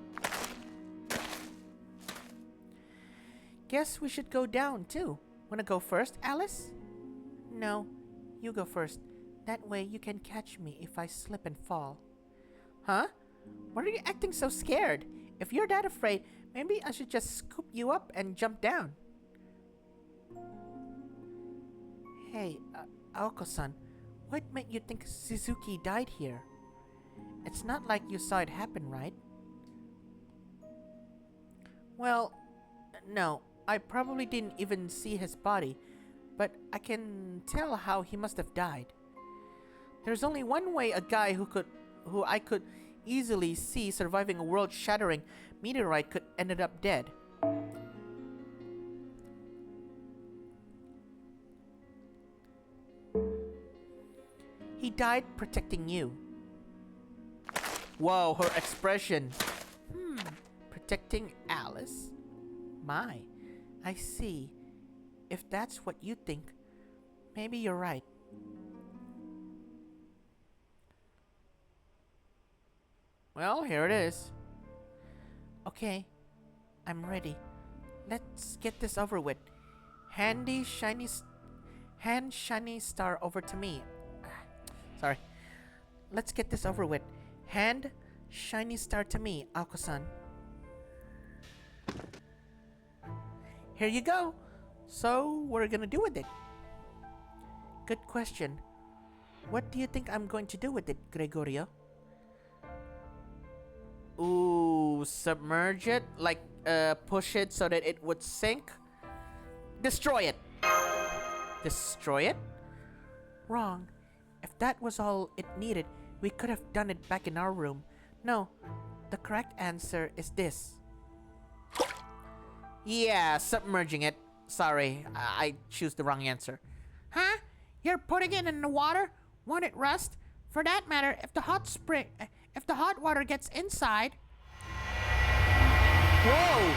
A: Guess we should go down too. Wanna go first, Alice? No, you go first. That way you can catch me if I slip and fall. Huh? Why are you acting so scared? If you're that afraid, maybe I should just scoop you up and jump down. Hey, Aoko-san, what made you think Suzuki died here? It's not like you saw it happen, right? Well, no, I probably didn't even see his body, but I can tell how he must have died. There's only one way a guy who I could easily see surviving a world-shattering meteorite could ended up dead. He died protecting you. Whoa, her expression. Protecting Alice? My, I see. If that's what you think, maybe you're right. Well, here it is. Okay, I'm ready. Let's get this over with. Hand shiny star over to me. Sorry. Let's get this over with. Hand shiny star to me, Aoko-san. Here you go. So, what are you gonna do with it? Good question. What do you think I'm going to do with it, Gregorio? Ooh, submerge it? Like, push it so that it would sink? Destroy it! Destroy it? Wrong. If that was all it needed, we could have done it back in our room. No, the correct answer is this. Yeah, submerging it. Sorry, I choose the wrong answer.
B: Huh? You're putting it in the water? Won't it rust? For that matter, if the hot water gets inside...
A: Whoa!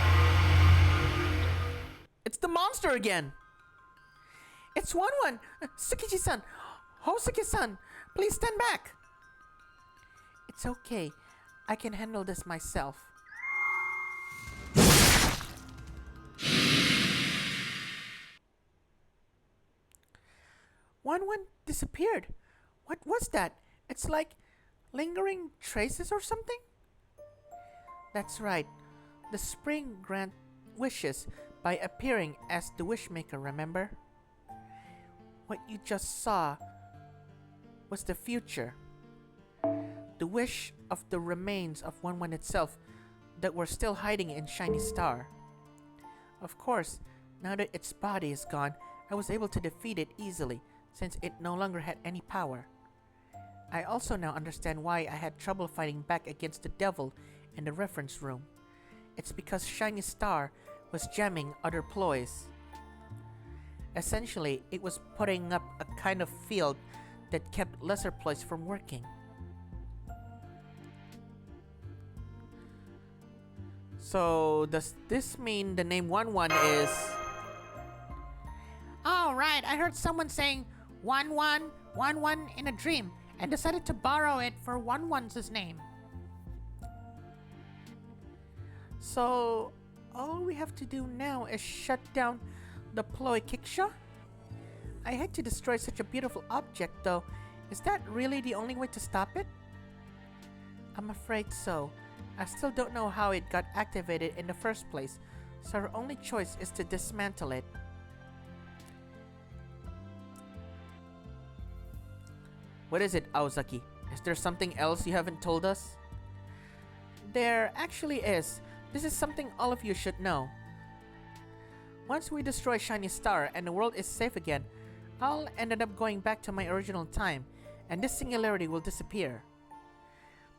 A: It's the monster again! It's Wanwan! Tsukiji-san! Hosuke-san! Please stand back! It's okay. I can handle this myself. Wanwan disappeared. What was that? It's like lingering traces or something? That's right. The spring grant wishes by appearing as the wishmaker, remember? What you just saw was the future. The wish of the remains of Wanwan itself that were still hiding in Shiny Star. Of course, now that its body is gone, I was able to defeat it easily since it no longer had any power. I also now understand why I had trouble fighting back against the devil in the reference room. It's because Shiny Star was jamming other ploys. Essentially, it was putting up a kind of field that kept lesser ploys from working. So, does this mean the name Wanwan is...
B: Oh, right. I heard someone saying Wanwan in a dream and decided to borrow it for Wanwan's name.
A: So, all we have to do now is shut down the ploy kickshaw? I hate to destroy such a beautiful object, though. Is that really the only way to stop it? I'm afraid so. I still don't know how it got activated in the first place, so our only choice is to dismantle it. What is it, Aozaki? Is there something else you haven't told us? There actually is. This is something all of you should know. Once we destroy Shiny Star and the world is safe again, I'll end up going back to my original time, and this singularity will disappear.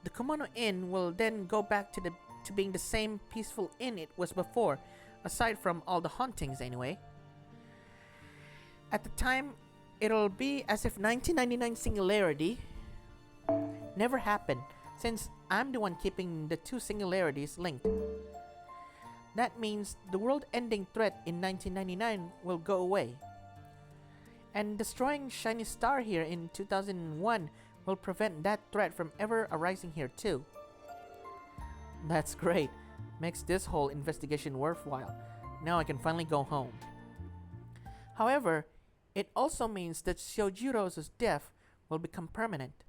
A: The Komono Inn will then go back to being the same peaceful inn it was before, aside from all the hauntings anyway. At the time, it'll be as if 1999 singularity never happened, since I'm the one keeping the two singularities linked. That means the world-ending threat in 1999 will go away. And destroying Shiny Star here in 2001 will prevent that threat from ever arising here too. That's great. Makes this whole investigation worthwhile. Now I can finally go home. However, it also means that Shojiro's death will become permanent.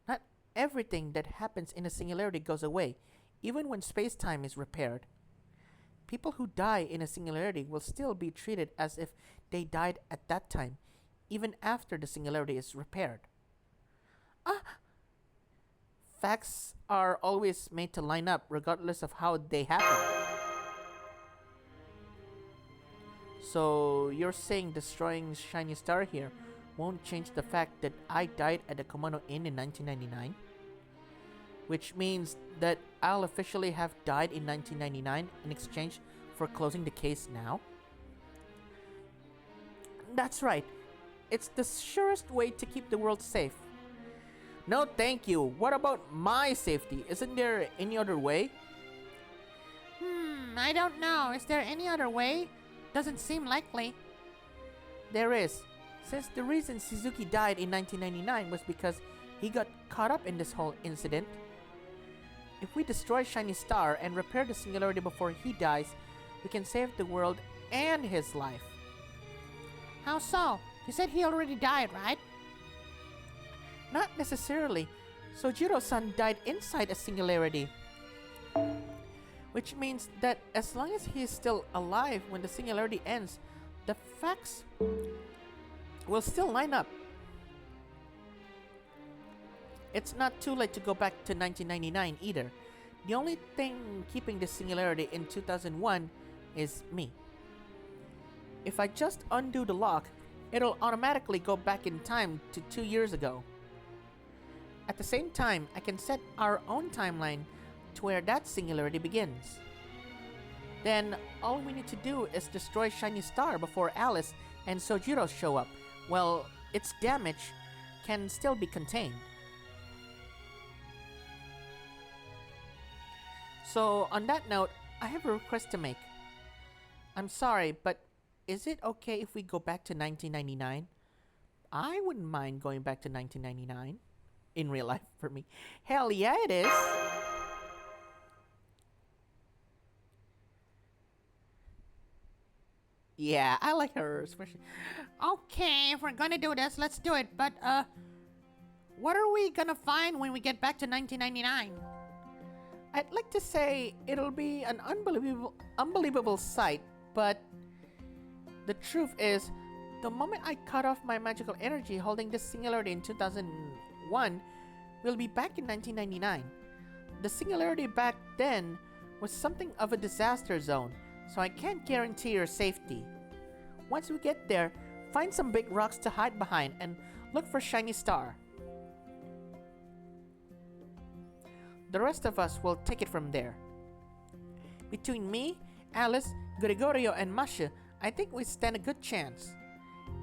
A: Not everything that happens in a singularity goes away, even when space-time is repaired. People who die in a singularity will still be treated as if they died at that time, even after the singularity is repaired. Facts are always made to line up regardless of how they happen. So you're saying destroying Shiny Star here won't change the fact that I died at the Komono Inn in 1999? Which means that I'll officially have died in 1999 in exchange for closing the case now? That's right. It's the surest way to keep the world safe. No, thank you. What about my safety? Isn't there any other way?
B: I don't know. Is there any other way? Doesn't seem likely.
A: There is. Since the reason Suzuki died in 1999 was because he got caught up in this whole incident. If we destroy Shiny Star and repair the singularity before he dies, we can save the world and his life.
B: How so? You said he already died, right?
A: Not necessarily. Sojiro-san died inside a singularity. Which means that as long as he is still alive when the singularity ends, the facts will still line up. It's not too late to go back to 1999 either. The only thing keeping the singularity in 2001 is me. If I just undo the lock, it'll automatically go back in time to 2 years ago. At the same time, I can set our own timeline to where that singularity begins. Then, all we need to do is destroy Shiny Star before Alice and Sojiro show up. Well, its damage can still be contained. So, on that note, I have a request to make. I'm sorry, but is it okay if we go back to 1999? I wouldn't mind going back to 1999. In real life for me. Hell yeah, it is! Yeah, I like her expression.
B: Okay, if we're gonna do this, let's do it. But, what are we gonna find when we get back to 1999?
A: I'd like to say it'll be an unbelievable sight, but the truth is, the moment I cut off my magical energy holding this singularity in 2001, we'll be back in 1999. The singularity back then was something of a disaster zone, so I can't guarantee your safety. Once we get there, find some big rocks to hide behind and look for Shiny Star. The rest of us will take it from there. Between me, Alice, Gregorio, and Masha, I think we stand a good chance.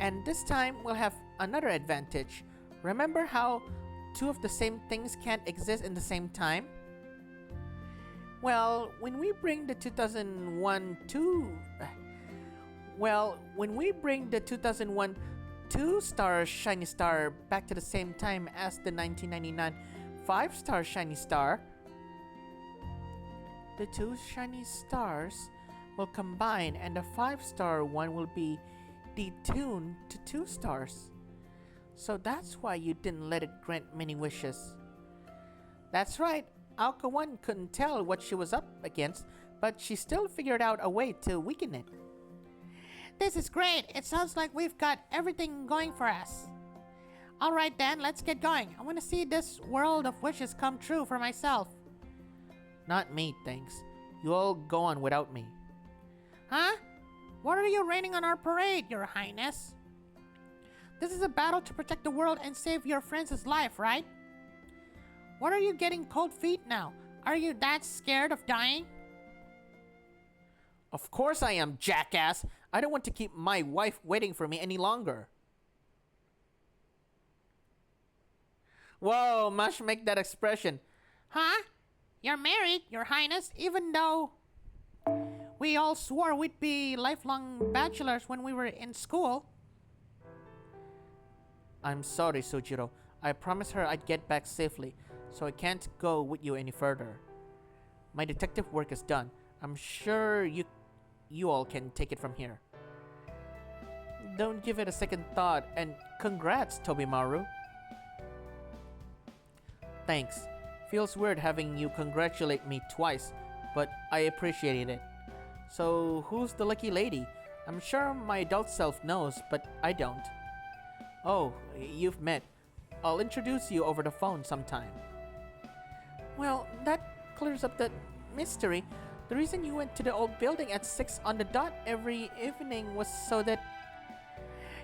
A: And this time, we'll have another advantage. Remember how two of the same things can't exist in the same time? Well, when we bring the 2001 2-star Shiny Star back to the same time as the 1999 5-star Shiny Star, the two Shiny Stars will combine and the 5-star one will be detuned to 2 stars. So that's why you didn't let it grant many wishes. That's right, Alka 1 couldn't tell what she was up against, but she still figured out a way to weaken it.
B: This is great. It sounds like we've got everything going for us. Alright then, let's get going. I want to see this world of wishes come true for myself.
A: Not me, thanks. You all go on without me.
B: Huh? What are you raining on our parade, Your Highness? This is a battle to protect the world and save your friend's life, right? What are you getting cold feet now? Are you that scared of dying?
A: Of course I am, jackass. I don't want to keep my wife waiting for me any longer. Whoa, must make that expression.
B: Huh? You're married, Your Highness, even though we all swore we'd be lifelong bachelors when we were in school.
A: I'm sorry, Sujiro. I promised her I'd get back safely, so I can't go with you any further. My detective work is done. I'm sure you all can take it from here. Don't give it a second thought, and congrats, Tobimaru. Thanks. Feels weird having you congratulate me twice, but I appreciated it. So, who's the lucky lady? I'm sure my adult self knows, but I don't. Oh, you've met. I'll introduce you over the phone sometime. Well, that clears up that mystery. The reason you went to the old building at 6 on the dot every evening was so that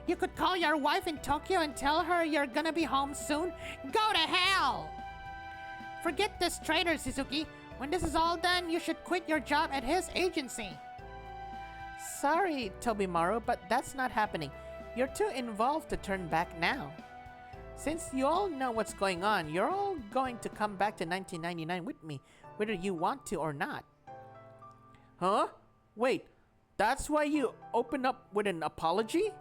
B: you could call your wife in Tokyo and tell her you're gonna be home soon? Go to hell! Forget this traitor, Suzuki. When this is all done, you should quit your job at his agency.
A: Sorry, Tobimaru, but that's not happening. You're too involved to turn back now. Since you all know what's going on, you're all going to come back to 1999 with me, whether you want to or not. Huh? Wait, that's why you opened up with an apology?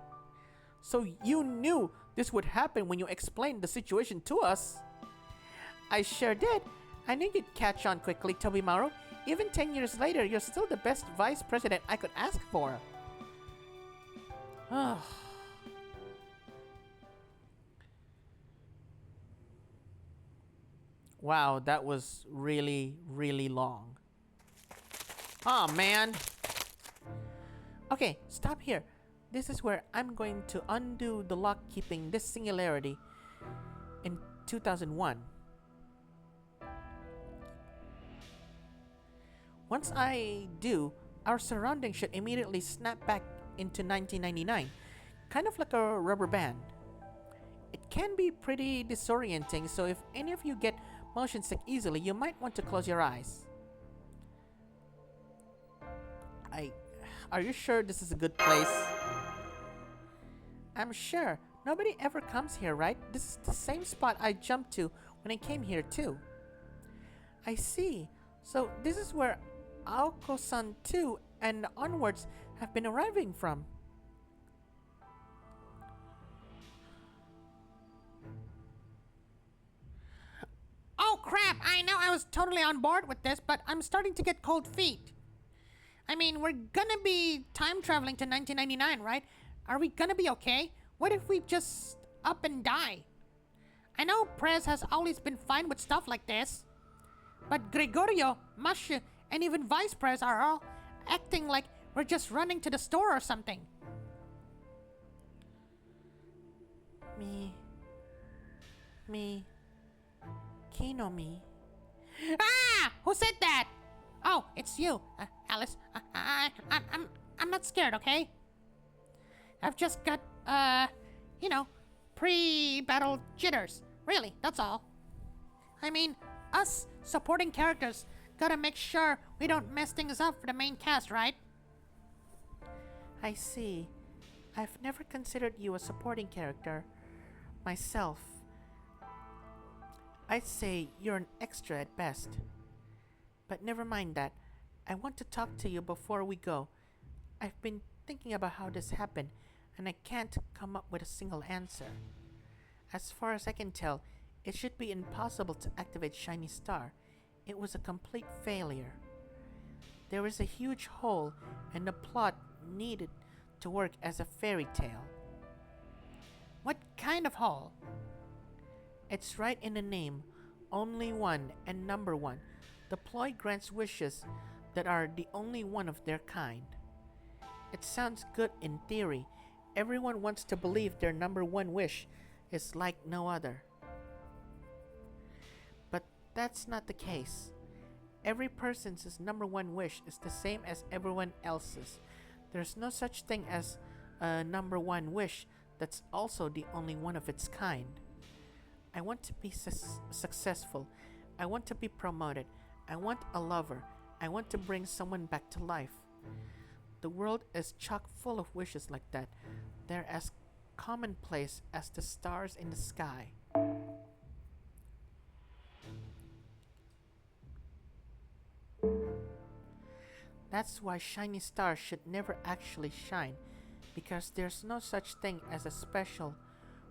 A: So you knew this would happen when you explained the situation to us? I sure did. I knew you'd catch on quickly, Tobimaru. Even 10 years later, you're still the best vice president I could ask for. Wow, that was really, really long. Oh man. Okay, stop here. This is where I'm going to undo the lock keeping this singularity in 2001. Once I do, our surroundings should immediately snap back into 1999, kind of like a rubber band. It can be pretty disorienting, so if any of you get motion sick easily, you might want to close your eyes. Are you sure this is a good place? I'm sure. Nobody ever comes here, right? This is the same spot I jumped to when I came here too. I see. So this is where Aoko-san 2 and onwards have been arriving from.
B: Oh crap, I know I was totally on board with this, but I'm starting to get cold feet. I mean, we're gonna be time traveling to 1999, right? Are we gonna be okay? What if we just up and die? I know Prez has always been fine with stuff like this, but Gregorio, Mashu, and even Vice Prez are all acting like we're just running to the store or something.
A: Kinomi.
B: Ah! Who said that? Oh, it's you, Alice. I'm not scared, okay? I've just got, pre-battle jitters. Really, that's all. I mean, us supporting characters gotta make sure we don't mess things up for the main cast, right?
A: I see. I've never considered you a supporting character myself. I'd say you're an extra at best. But never mind that. I want to talk to you before we go. I've been thinking about how this happened, and I can't come up with a single answer. As far as I can tell, it should be impossible to activate Shiny Star. It was a complete failure. There was a huge hole, and the plot needed to work as a fairy tale.
B: What kind of hole?
A: It's right in the name. Only one and number one. The ploy grants wishes that are the only one of their kind. It sounds good in theory. Everyone wants to believe their number one wish is like no other. But that's not the case. Every person's number one wish is the same as everyone else's. There's no such thing as a number one wish that's also the only one of its kind. I want to be successful. I want to be promoted. I want a lover. I want to bring someone back to life. The world is chock full of wishes like that. They're as commonplace as the stars in the sky. That's why shiny stars should never actually shine, because there's no such thing as a special,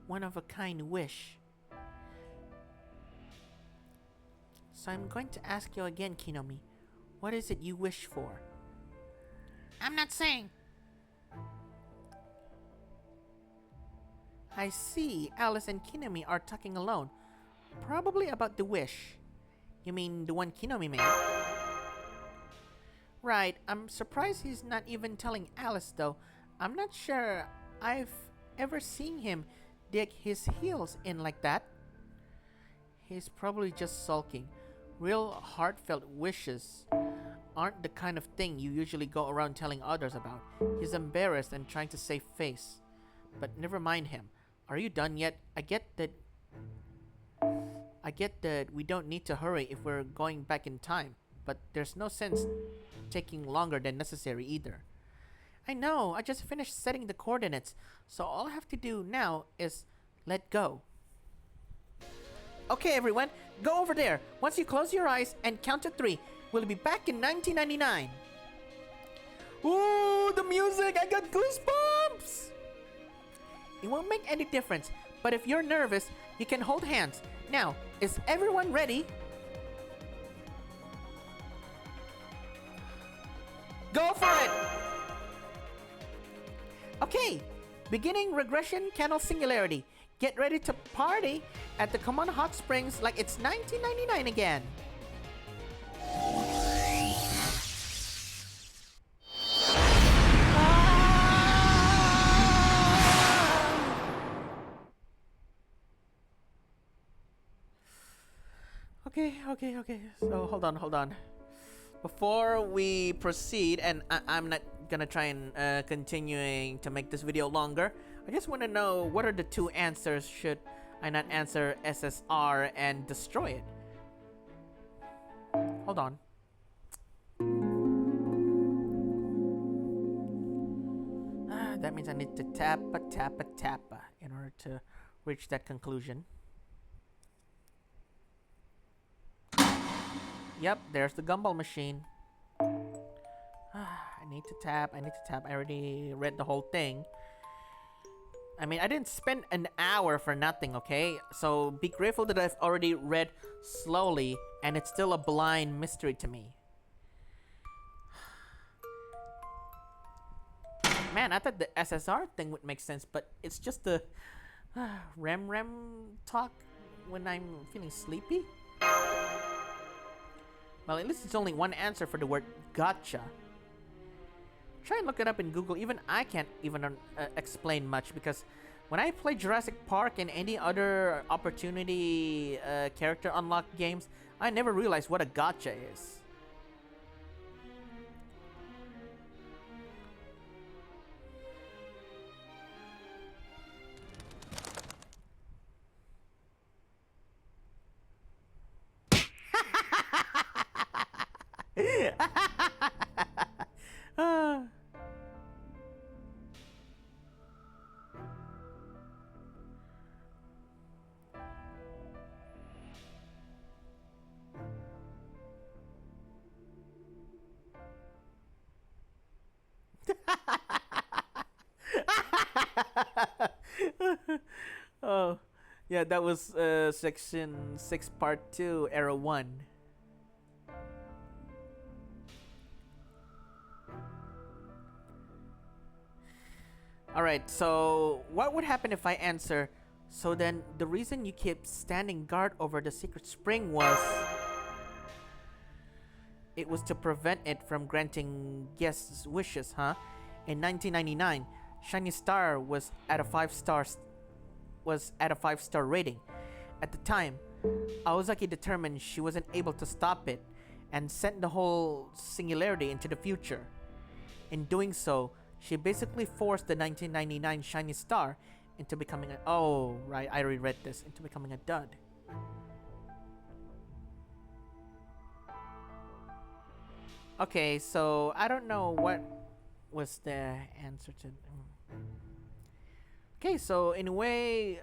A: one-of-a-kind wish. So I'm going to ask you again, Kinomi. What is it you wish for?
B: I'm not saying.
A: I see Alice and Kinomi are talking alone. Probably about the wish. You mean the one Kinomi made? Right, I'm surprised he's not even telling Alice though. I'm not sure I've ever seen him dig his heels in like that. He's probably just sulking. Real heartfelt wishes aren't the kind of thing you usually go around telling others about. He's embarrassed and trying to save face. But never mind him. Are you done yet? I get that we don't need to hurry if we're going back in time, but there's no sense taking longer than necessary either. I know, I just finished setting the coordinates, so all I have to do now is let go. Okay everyone, go over there. Once you close your eyes and count to 3, we'll be back in 1999. Ooh, the music! I got goosebumps! It won't make any difference, but if you're nervous, you can hold hands. Now, is everyone ready? Go for it! Okay, beginning regression canal singularity. Get ready to party at the Common Hot Springs like it's 1999 again. Okay. So hold on. Before we proceed, and I'm not gonna try and continuing to make this video longer, I just want to know what are the 2 answers should I not answer SSR and destroy it. Hold on. That means I need to tappa in order to reach that conclusion. Yep, there's the gumball machine. I need to tap. I already read the whole thing. I mean, I didn't spend an hour for nothing, okay? So be grateful that I've already read slowly and it's still a blind mystery to me. Man, I thought the SSR thing would make sense, but it's just the REM talk when I'm feeling sleepy. Well, at least it's only one answer for the word gotcha. Try and look it up in Google. Even I can't even explain much, because when I play Jurassic Park and any other opportunity character unlock games, I never realized what a gotcha is. Oh, yeah, that was section 6 part 2 era 1. Alright, so what would happen if I answer, so then the reason you keep standing guard over the secret spring was... It was to prevent it from granting guests' wishes, huh? In 1999, Shiny Star was at a 5-star rating. At the time, Aozaki determined she wasn't able to stop it, and sent the whole singularity into the future. In doing so, she basically forced the 1999 shiny star into becoming a— oh, right, I reread this— into becoming a dud. Okay, so I don't know what was the answer to. Okay, so in a way,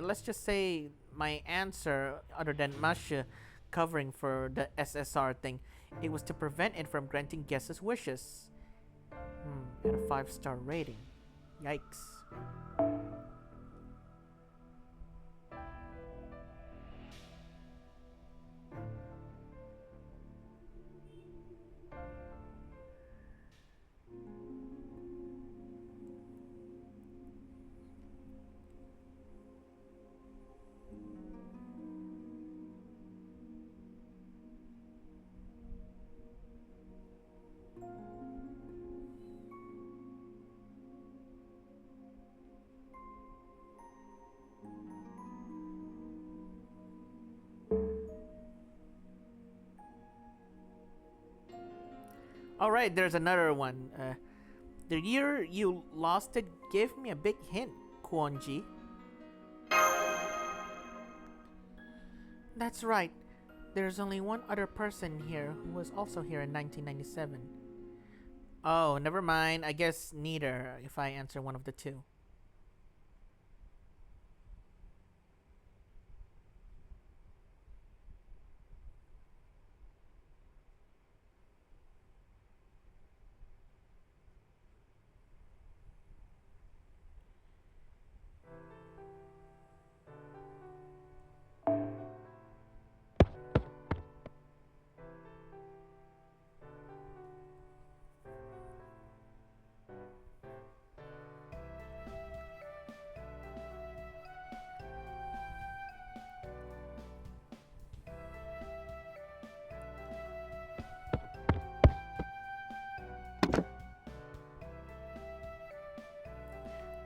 A: let's just say my answer, other than Masha covering for the SSR thing, it was to prevent it from granting guesses' wishes. At a 5-star rating. Yikes. Alright, there's another one. The year you lost it gave me a big hint, Kwonji. That's right. There's only one other person here who was also here in 1997. Oh, never mind. I guess neither if I answer one of the two.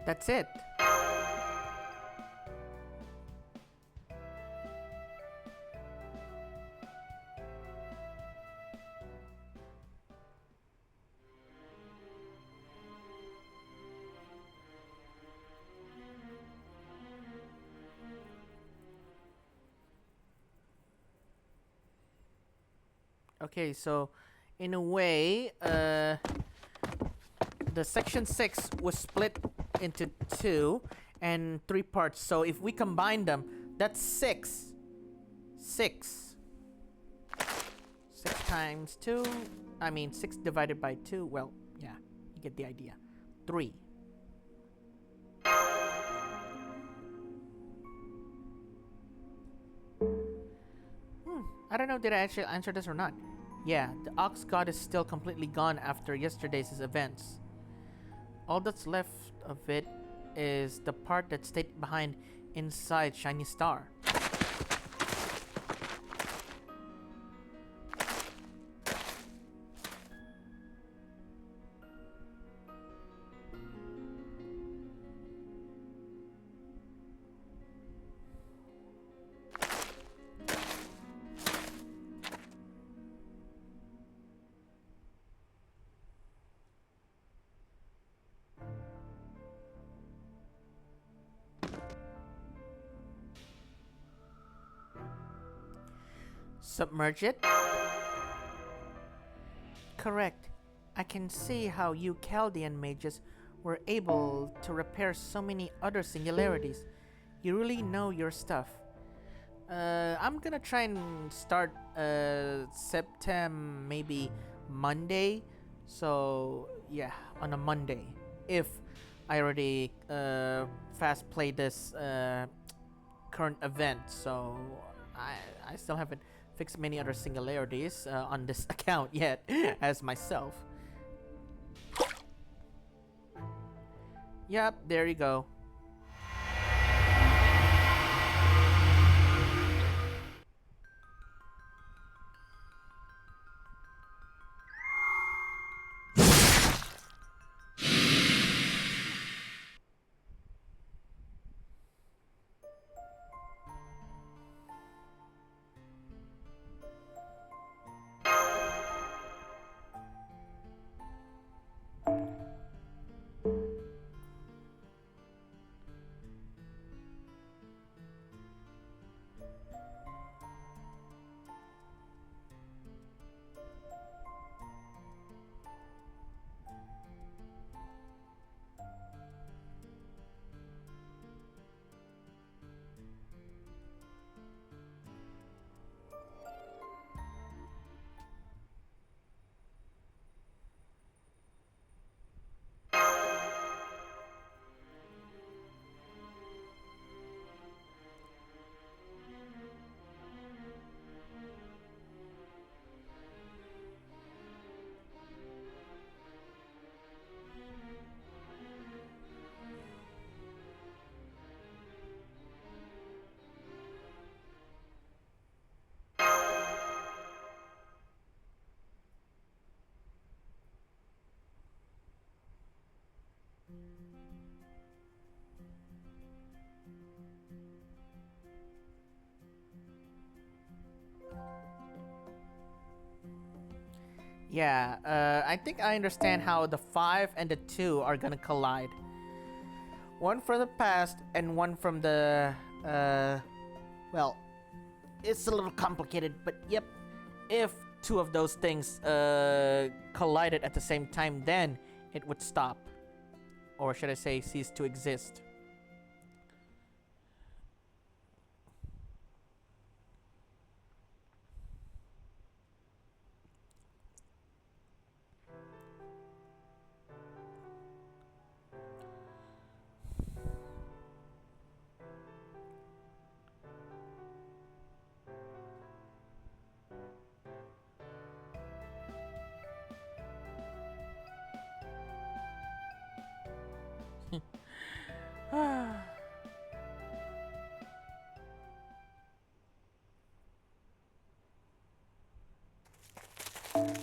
A: That's it. Okay, so in a way, the section 6 was split into 2 and 3 parts. So if we combine them, that's 6. 6. 6 times 2. I mean, 6 divided by 2. Well, yeah, you get the idea. 3. I don't know, did I actually answer this or not? Yeah, the Ox God is still completely gone after yesterday's events. All that's left of it is the part that stayed behind inside Shiny Star. Submerge it? Correct. I can see how you Chaldean mages were able to repair so many other singularities. You really know your stuff. I'm gonna try and start September, maybe Monday. So yeah, on a Monday. If I already fast play this current event, so I still haven't fixed many other singularities on this account yet as myself. Yep, there you go. Yeah, I think I understand how the 5 and the 2 are gonna collide. One from the past and one from the, well, it's a little complicated, but yep. If two of those things collided at the same time, then it would stop. Or should I say cease to exist.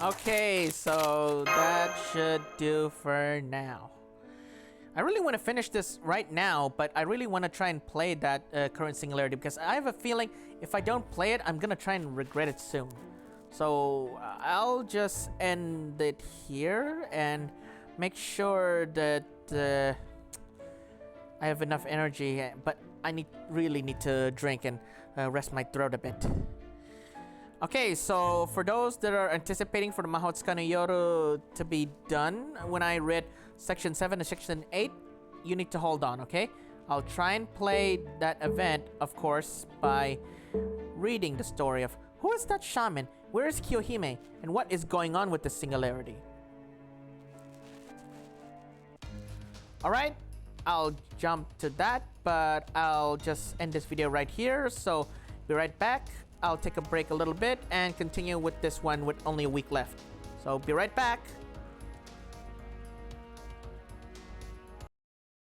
A: Okay, so that should do for now. I really want to finish this right now, but I really want to try and play that current singularity because I have a feeling if I don't play it, I'm gonna try and regret it soon. So I'll just end it here and make sure that I have enough energy, but I really need to drink and rest my throat a bit. Okay, so for those that are anticipating for the Mahotsuka no Yoru to be done, when I read section 7 and section 8, you need to hold on, okay? I'll try and play that event, of course, by reading the story of who is that shaman, where is Kiyohime, and what is going on with the singularity. Alright, I'll jump to that, but I'll just end this video right here, so be right back. I'll take a break a little bit and continue with this one with only a week left. So be right back.